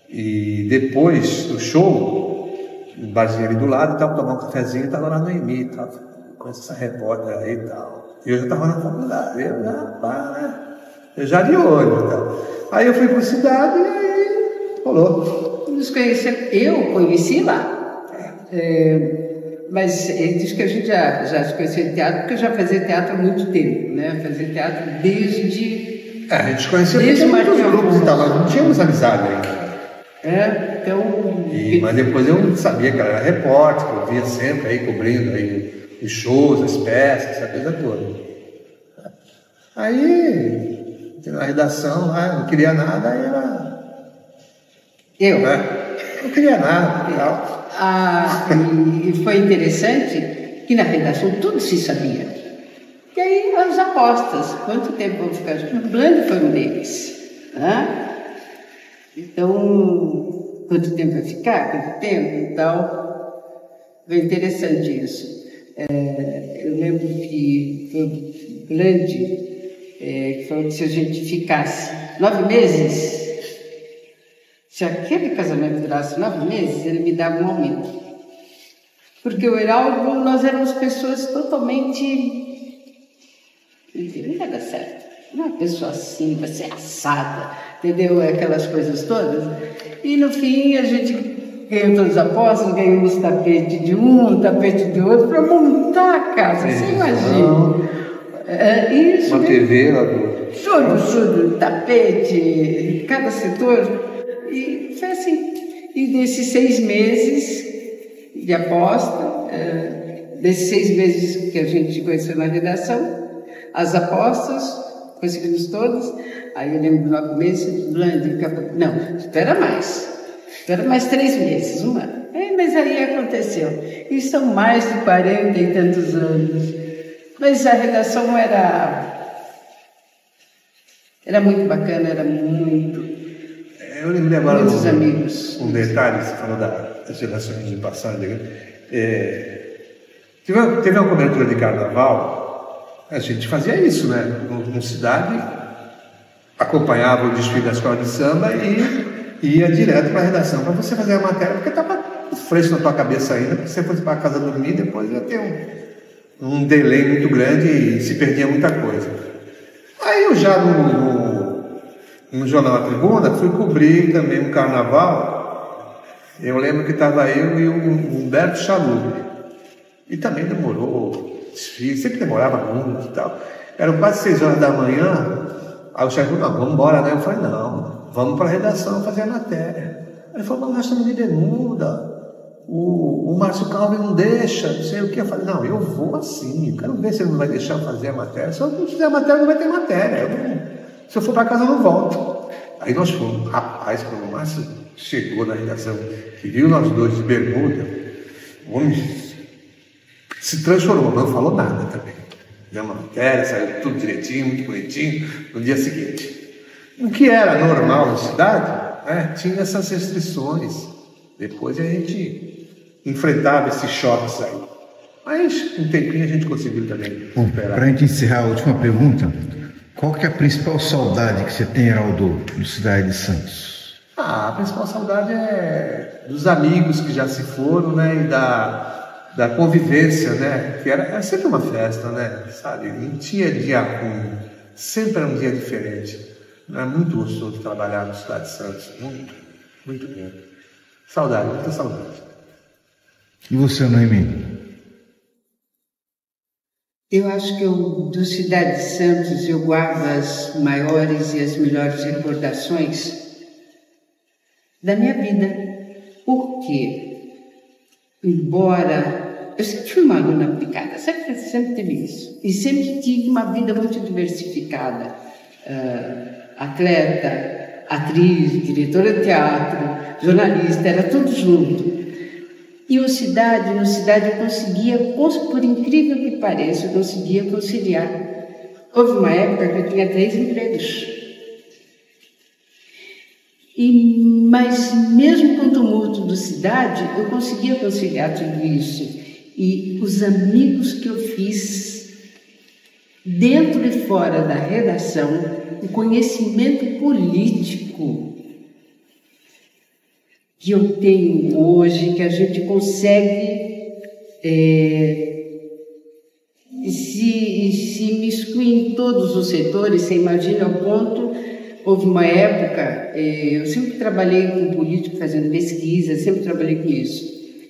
E depois do show, um barzinho ali do lado, estava tomando um cafezinho, estava lá no Noemi, estava com essa repórter aí e tal. E eu já estava na faculdade, eu já de olho e tal. Aí eu fui para a cidade e aí rolou. Nos conhecemos, eu conheci lá. Mas ele diz que a gente já se conhecia em teatro, porque eu já fazia teatro há muito tempo, né? Fazia teatro desde... a gente se conhecia desde muitos grupos e tal, mas não tínhamos amizade ainda. Então... Mas depois eu sabia que ela era repórter, que eu via sempre aí cobrindo aí os shows, as peças, essa coisa toda. Aí, na redação lá, não queria nada, aí ela... Não queria nada e tal. E foi interessante que na redação tudo se sabia. E aí as apostas, quanto tempo vão ficar juntos? O Blando foi um deles. Né? Então, quanto tempo vai ficar? Quanto tempo? Então, foi interessante isso. Eu lembro que foi o Blando que falou que se a gente ficasse 9 meses... Se aquele casamento durasse 9 meses, ele me dava um aumento. Porque o Heraldo, nós éramos pessoas totalmente... Não ia dar certo. Não é uma pessoa assim, vai ser assada, entendeu? Aquelas coisas todas. E no fim, a gente ganhou todas as apostas, ganhamos tapete de um, tapete de outro, para montar a casa, você imagina. Isso, uma TV lá do... Tudo, tapete, cada setor... E foi assim. E desses 6 meses de aposta, desses 6 meses que a gente conheceu na redação, as apostas, conseguimos todas. Aí eu lembro do 9 meses, não, espera mais 3 meses, 1 ano. Mas aí aconteceu. E são mais de 40 e tantos anos. Mas a redação era muito bacana, era muito. Eu lembrei agora muitos amigos. Um detalhe, você falou das gerações de passagem. Teve uma cobertura de carnaval, a gente fazia isso, né? No cidade, acompanhava o desfile da escola de samba e ia direto para a redação para você fazer a matéria, porque estava fresco na tua cabeça ainda, porque você fosse para casa dormir, depois ia ter um delay muito grande e se perdia muita coisa. Aí eu já no Jornal A Tribuna fui cobrir também um carnaval. Eu lembro que estava eu e o Humberto Chalub. E também demorou, sempre demorava muito e tal. Eram quase 6 horas da manhã. Aí o chefe falou, não, vamos embora, né? Eu falei, não, vamos para a redação fazer a matéria. Ele falou, mas nós estamos de bermuda. O Márcio Calvi não deixa, não sei o que. Eu falei, não, eu vou assim, eu quero ver se ele não vai deixar eu fazer a matéria. Se eu não fizer a matéria, não vai ter matéria. Se eu for para casa, eu não volto. Aí nós fomos, rapaz, quando o Márcio chegou na redação e viu nós dois de bermuda, o homem se transformou, não falou nada também. Deu uma matéria, saiu tudo direitinho, muito bonitinho, no dia seguinte. O que era normal na cidade, né, tinha essas restrições. Depois a gente enfrentava esses choques aí. Mas um tempinho a gente conseguiu também. Bom, para a gente encerrar a última pergunta, qual que é a principal saudade que você tem, Heraldo, do Cidade de Santos? A principal saudade é dos amigos que já se foram, né, e da convivência, né, que era sempre uma festa, né, sabe, não tinha dia ruim, sempre era um dia diferente. Era muito gostoso trabalhar no Cidade de Santos, muito, muito bom. Saudade, muita saudade. E você, Noemi? Eu acho que do Cidade de Santos eu guardo as maiores e as melhores recordações da minha vida. Porque, embora eu sempre fui uma aluna aplicada, sempre tive isso. E sempre tive uma vida muito diversificada. Atleta, atriz, diretora de teatro, jornalista, era tudo junto. E no Cidade eu conseguia, por incrível que pareça, eu conseguia conciliar. Houve uma época que eu tinha 3 empregos. Mas mesmo com o tumulto do Cidade, eu conseguia conciliar tudo isso. E os amigos que eu fiz, dentro e fora da redação, o conhecimento político que eu tenho hoje, que a gente consegue se imiscuir em todos os setores. Você imagina ao ponto, houve uma época, eu sempre trabalhei com político, fazendo pesquisa, sempre trabalhei com isso.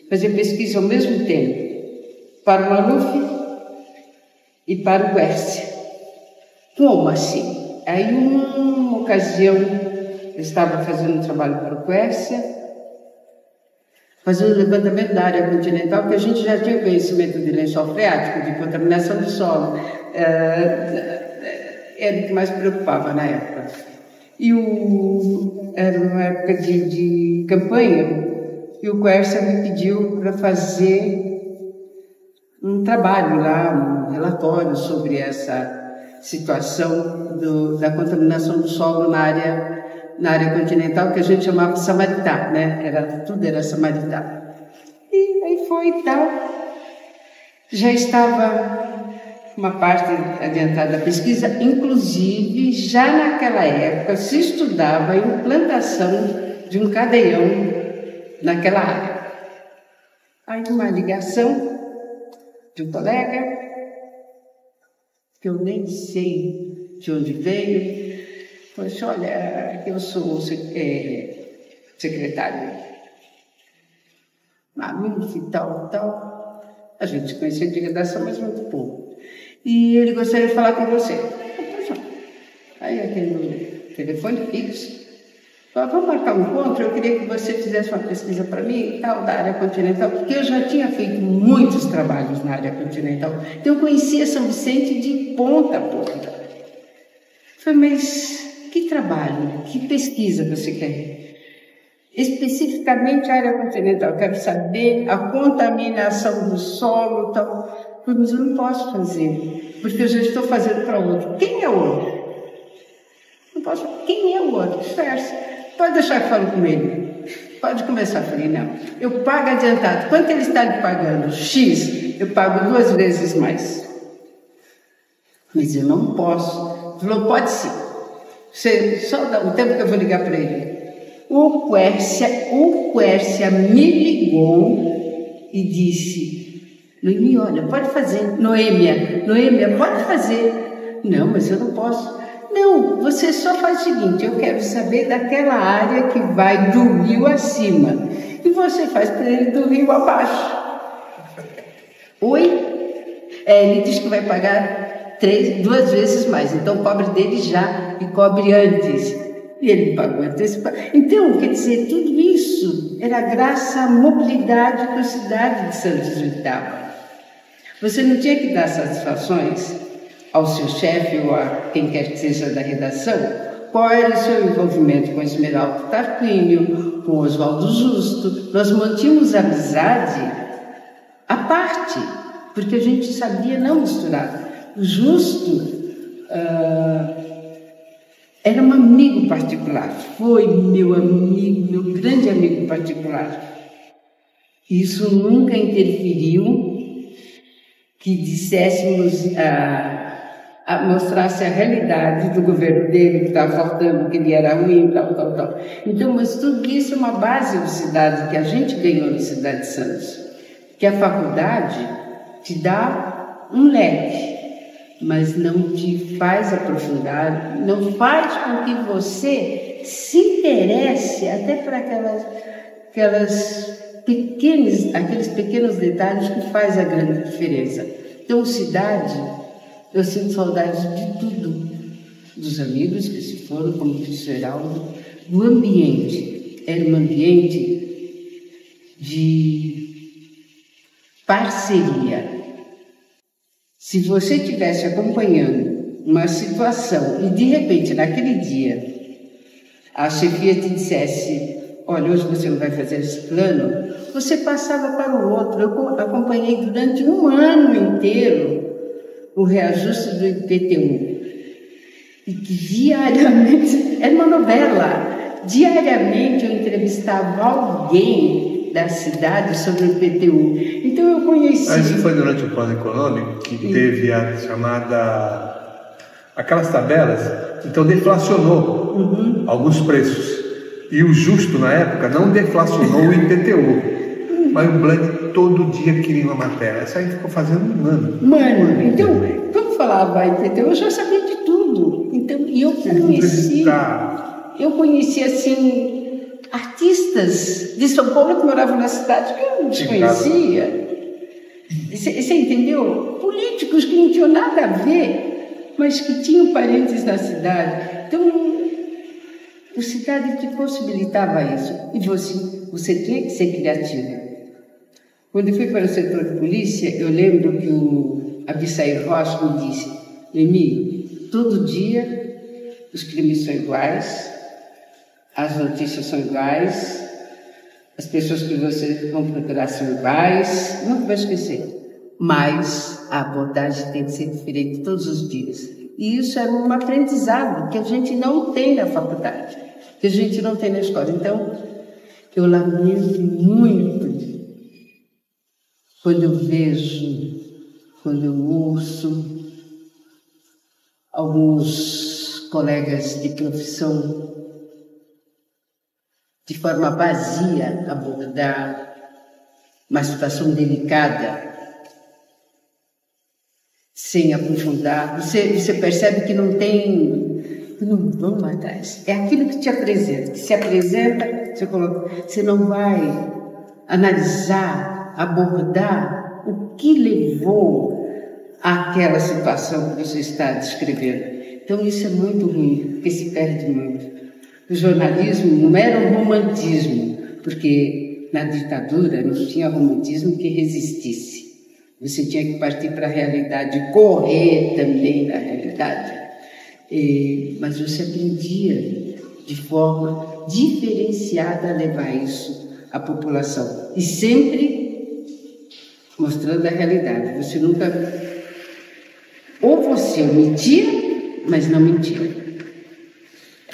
Fazer pesquisa ao mesmo tempo, para o Maluf e para o Quércia. Como assim? Aí, uma ocasião, eu estava fazendo um trabalho para o Quércia, fazendo o levantamento da área continental, porque a gente já tinha conhecimento de lençol freático, de contaminação do solo. Era o que mais preocupava na época. E era uma época de campanha, e o Quércia me pediu para fazer um trabalho lá, um relatório sobre essa situação da contaminação do solo na área continental, que a gente chamava de Samaritá, né? Tudo era Samaritá. E aí foi e tal. Já estava uma parte adiantada da pesquisa, inclusive, já naquela época, se estudava a implantação de um cadeião naquela área. Aí uma ligação de um colega, que eu nem sei de onde veio, falou assim, olha, eu sou secretário Mamuf e tal. A gente se conhecia de redação, mas muito pouco. E ele gostaria de falar com você. Aí aquele telefone fixo. Vamos marcar um encontro, eu queria que você fizesse uma pesquisa para mim, tal, da área continental, porque eu já tinha feito muitos trabalhos na área continental, então eu conhecia São Vicente de ponta a ponta. Falei, mas que trabalho, que pesquisa você quer? Especificamente a área continental, quero saber a contaminação do solo, tal. Mas eu não posso fazer, porque eu já estou fazendo para outro. Quem é o outro? Não posso. Quem é o outro? Conversa. Pode deixar que eu falo com ele. Pode começar. Falei, não. Eu pago adiantado. Quanto ele está lhe pagando? X. Eu pago 2 vezes mais. Mas eu não posso. Falou, pode sim. Você só dá um tempo que eu vou ligar para ele. O Quércia me ligou e disse, Noemi, olha, pode fazer. Noêmia, pode fazer. Não, mas eu não posso. Não, você só faz o seguinte, eu quero saber daquela área que vai do rio acima. E você faz para ele do rio abaixo. Oi? Ele diz que vai pagar 2 vezes mais. Então cobre dele já e cobre antes. E ele pagou antecipado. Então, quer dizer, tudo isso era graças à mobilidade que a cidade de Santos estava. Você não tinha que dar satisfações ao seu chefe ou a quem quer que seja da redação, qual era o seu envolvimento com Esmeraldo Tarquínio, com Oswaldo Justo. Nós mantínhamos amizade à parte, porque a gente sabia não misturar. O Justo era um amigo particular, foi meu amigo, meu grande amigo particular. Isso nunca interferiu que disséssemos mostrasse a realidade do governo dele, que estava faltando, que ele era ruim, tal. Então, mas tudo isso é uma base de cidade que a gente ganhou na cidade de Santos, que a faculdade te dá um leque, mas não te faz aprofundar, não faz com que você se interesse até para aqueles pequenos detalhes que faz a grande diferença. Então, cidade, eu sinto saudade de tudo, dos amigos que se foram, como disse Geraldo, do ambiente. Era um ambiente de parceria. Se você estivesse acompanhando uma situação e, de repente, naquele dia, a chefia te dissesse, olha, hoje você não vai fazer esse plano, você passava para o outro. Eu acompanhei durante 1 ano inteiro o reajuste do IPTU. E que diariamente, era uma novela, diariamente eu entrevistava alguém da cidade sobre o IPTU. Então eu conheci... Isso foi durante o plano econômico que teve a chamada... aquelas tabelas, então deflacionou alguns preços. E o Justo, na época, não deflacionou o IPTU. Mas o Blanc todo dia queria uma matéria. Isso aí ficou fazendo 1 ano. Mano, então, quando falava IPTU, eu já sabia de tudo. Então, e eu conheci, assim, artistas de São Paulo que moravam na cidade que eu não desconhecia. Você entendeu? Políticos que não tinham nada a ver, mas que tinham parentes na cidade. Então, a cidade te possibilitava isso. E você tinha que ser criativa. Quando eu fui para o setor de polícia, eu lembro que o Abissair Rocha me disse, Noemi, todo dia os crimes são iguais, as notícias são iguais, as pessoas que você vão procurar são iguais, nunca vai esquecer. Mas a abordagem tem que ser diferente todos os dias. E isso é um aprendizado que a gente não tem na faculdade, que a gente não tem na escola. Então, eu lamento muito quando eu vejo, quando eu ouço alguns colegas de profissão de forma vazia abordar uma situação delicada, sem aprofundar. Você percebe que não vão atrás. É aquilo que te apresenta. Que se apresenta, você não vai analisar, abordar o que levou àquela situação que você está descrevendo. Então isso é muito ruim, porque se perde muito. O jornalismo não era um romantismo, porque na ditadura não tinha romantismo que resistisse. Você tinha que partir para a realidade, correr também na realidade. Mas você aprendia de forma diferenciada a levar isso à população. E sempre mostrando a realidade. Você nunca... Ou você omitia, mas não mentia.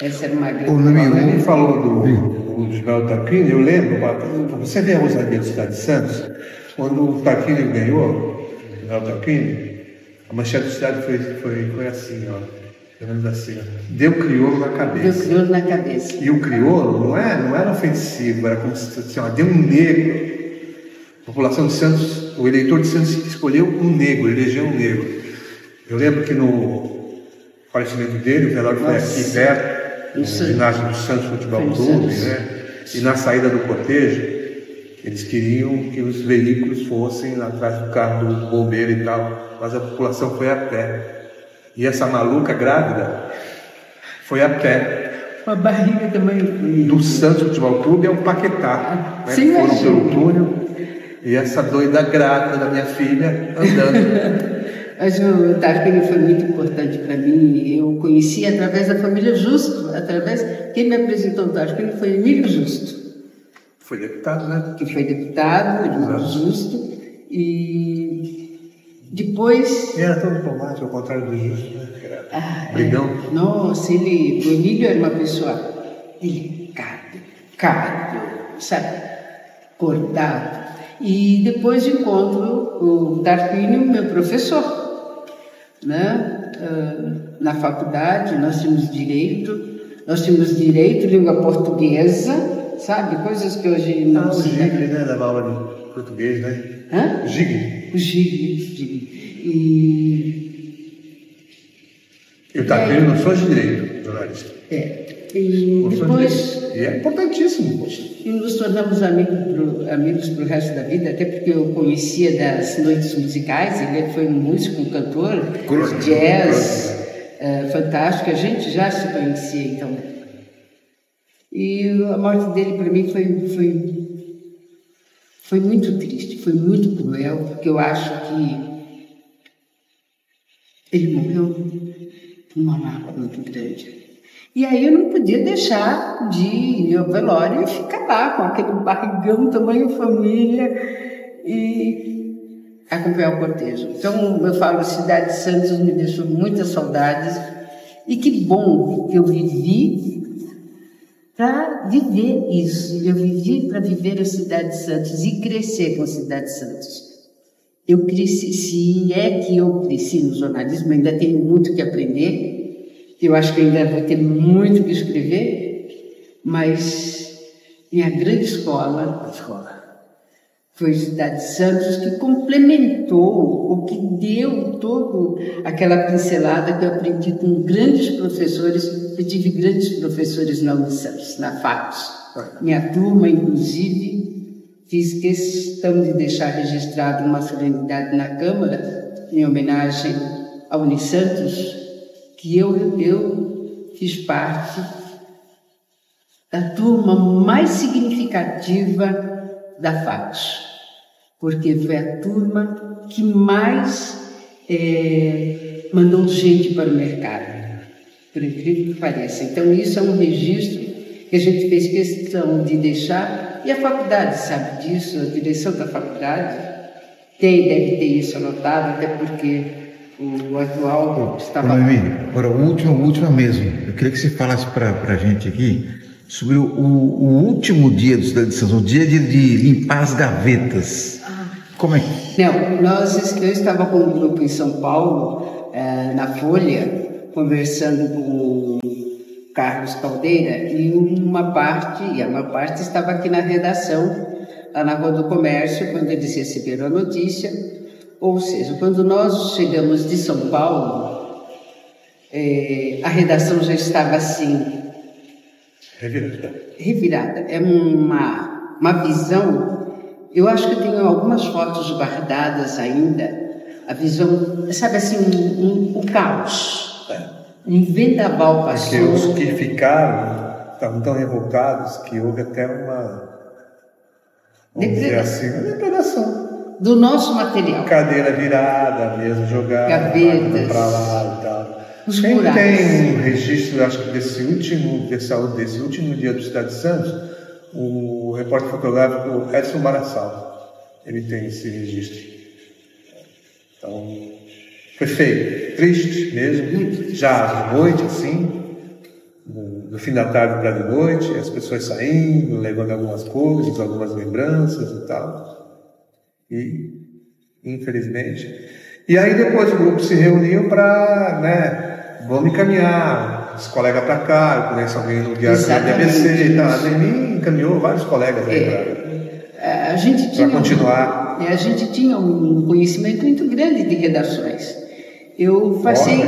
Essa era uma grande... O Nami falou do Gilberto Tarquínio, eu lembro, você vê a Rosalia de Cidade de Santos, quando o Tarquínio ganhou, o Gilberto Tarquínio, a manchete da cidade foi assim, ó, pelo menos assim, ó, deu crioulo na cabeça. Deu crioulo na cabeça. E o crioulo não era ofensivo, era como se assim, ó, deu um negro. A população de Santos, o eleitor de Santos escolheu um negro, elegeu um negro. Eu lembro que no falecimento dele, o velório foi aqui perto, no ginásio do Santos Futebol Clube, né? E na saída do cortejo, eles queriam que os veículos fossem atrás do carro do bombeiro e tal, mas a população foi a pé. E essa maluca grávida foi a pé. Uma barriga também. Do Santos Futebol Clube é o Paquetá. Né? Foram pelo túnel. E essa doida grávida da minha filha andando. Mas o Tarquínio foi muito importante para mim. Eu conheci através da família Justo. Quem me apresentou o Tarquínio foi Emílio Justo. Foi deputado, né? Que foi deputado, Emílio Justo. E depois... E era tão diplomático, ao contrário do Justo, né? Era brigão. Nossa, o Emílio era uma pessoa delicada, cálido, sabe? Cortado. E depois encontro o Tarquínio, meu professor, né? Na faculdade nós tínhamos direito, língua portuguesa, sabe? Coisas que hoje não se... O Gigli, né? Dava aula de português, né? Hã? O Gigli. O Gigli. E o Tarquínio não sou de direito, jornalista. E depois... E é importantíssimo. E nos tornamos amigos para o resto da vida, até porque eu conhecia das noites musicais. Ele foi um músico, um cantor, jazz, fantástico. A gente já se conhecia, então. E a morte dele, para mim, foi muito triste, foi muito cruel, porque eu acho que ele morreu numa mágoa muito grande. E aí eu não podia deixar de ir ao velório e ficar lá com aquele barrigão, tamanho família, e acompanhar o cortejo. Então eu falo, Cidade de Santos me deixou muitas saudades, e que bom que eu vivi para viver isso. Eu vivi para viver a Cidade de Santos e crescer com a Cidade de Santos. Eu cresci, se é que eu cresci no jornalismo, ainda tenho muito que aprender. Eu acho que ainda vou ter muito que escrever, mas minha grande escola foi a Cidade de Santos, que complementou, o que deu toda aquela pincelada que eu aprendi com grandes professores. Eu tive grandes professores na Unisantos, na FACS. Minha turma, inclusive, fiz questão de deixar registrado uma solenidade na Câmara, em homenagem à Unisantos, que eu fiz parte da turma mais significativa da FACS, porque foi a turma que mais mandou gente para o mercado, por incrível que pareça. Então isso é um registro que a gente fez questão de deixar, e a faculdade sabe disso, a direção da faculdade deve ter isso anotado, até porque o atual estava... Agora, o último mesmo. Eu queria que você falasse para a gente aqui sobre o último dia do Cidade de Santos, o dia de limpar as gavetas. Como é que... Não, eu estava com um grupo em São Paulo, na Folha, conversando com o Carlos Caldeira, e uma parte estava aqui na redação, lá na Rua do Comércio, quando eles receberam a notícia. Ou seja, quando nós chegamos de São Paulo, a redação já estava assim... Revirada. É uma visão... Eu acho que eu tenho algumas fotos guardadas ainda. A visão, sabe assim, um caos. Um vendaval passou. Porque os que ficaram estavam tão revoltados que houve até vamos dizer assim, uma depredação. Do nosso material. Cadeira virada, mesa jogada, gavetas, para lá e tal. Os Quem buracos. tem um registro, acho que desse último dia do Cidade de Santos, o repórter fotográfico Edson Barassal, ele tem esse registro. Então, foi feio, triste mesmo, já à noite, assim, no fim da tarde para de noite, as pessoas saindo, levando algumas coisas, algumas lembranças e tal. E, infelizmente... E aí depois o grupo se reuniu para, né, vamos encaminhar os colegas para cá, eu conheço alguém no Diário da BBC e tal. A Demi encaminhou vários colegas aí para continuar. A gente tinha um conhecimento muito grande de redações. Eu passei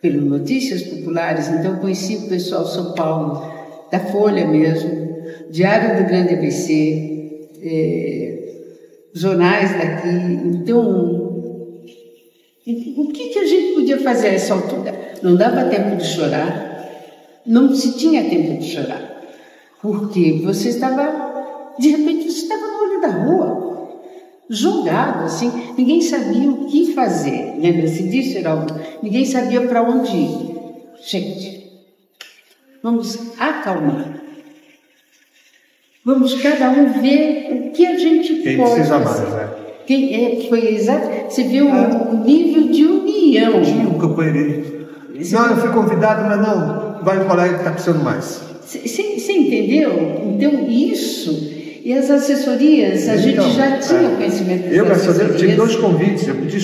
pelas Notícias Populares, então eu conheci o pessoal de São Paulo, da Folha mesmo, Diário do Grande ABC, jornais daqui. Então, o que a gente podia fazer a essa altura? Não dava tempo de chorar, não se tinha tempo de chorar, porque você estava, de repente, você estava no olho da rua, jogado, assim, ninguém sabia o que fazer. Lembra-se disso, Geraldo? Ninguém sabia para onde ir. Gente, vamos acalmar. Vamos cada um ver o que a gente Quem pode precisa fazer. mais, né? Foi exato. Você viu o nível de união. Tinha um companheirismo. Não, eu fui convidado, mas não, vai um colega que está precisando mais. Você entendeu? Então, isso, e as assessorias, a gente já tinha conhecimento das assessorias. Eu tive 2 convites, eu podia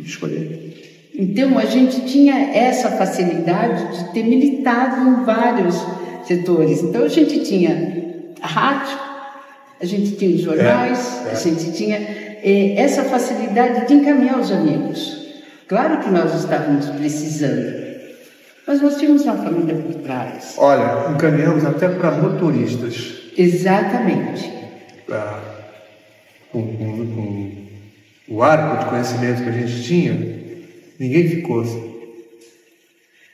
escolher. Então, a gente tinha essa facilidade de ter militado em vários setores. Então, a gente tinha a rádio, a gente tinha os jornais, a gente tinha essa facilidade de encaminhar os amigos. Claro que nós estávamos precisando, mas nós tínhamos uma família por trás. Olha, encaminhamos até para motoristas. Exatamente. Com o arco de conhecimento que a gente tinha, ninguém ficou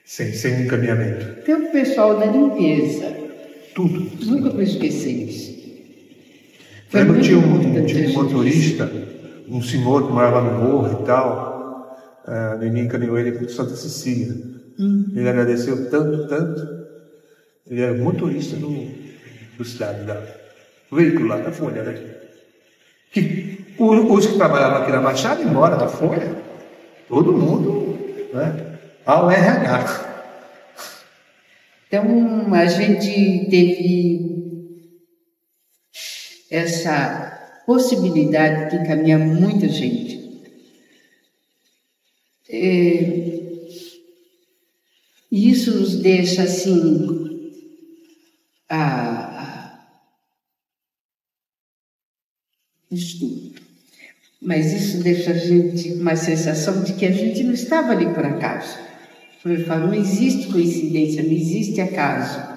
sem encaminhamento. Tem o pessoal da limpeza. Tudo. Nunca vou esquecer isso. Lembro que tinha um motorista, um senhor que morava no morro e tal, ninguém encaminhou ele para Santa Cecília. Ele agradeceu tanto. Ele era motorista do cidade, do veículo lá da Folha, né? Que os que trabalhavam aqui na Baixada, embora da Folha, todo mundo, né? Ao RH. Então, a gente teve essa possibilidade de encaminhar muita gente. E isso nos deixa, assim, mas isso deixa a gente com uma sensação de que a gente não estava ali por acaso. Eu falo, não existe coincidência, não existe acaso.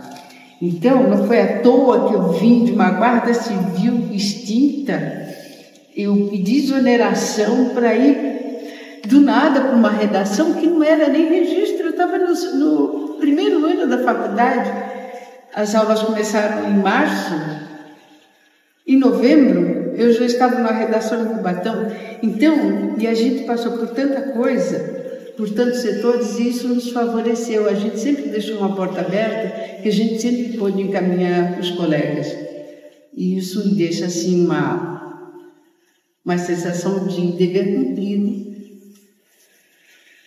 Então, não foi à toa que eu vim de uma guarda civil extinta, eu pedi exoneração para ir do nada para uma redação que não era nem registro. Eu estava no primeiro ano da faculdade, as aulas começaram em março, em novembro eu já estava na redação em Cubatão. Então, e a gente passou por tanta coisa, por tantos setores, e isso nos favoreceu. A gente sempre deixou uma porta aberta, que a gente sempre pôde encaminhar os colegas. E isso me deixa, assim, uma sensação de dever cumprido.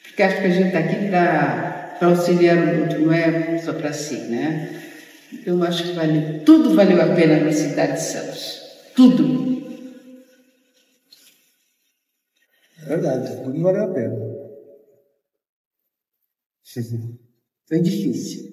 Porque acho que a gente está aqui para auxiliar o outro, não é só para si, né? Então, eu acho que tudo valeu a pena na cidade de Santos. Tudo. É verdade, tudo valeu a pena. Foi difícil.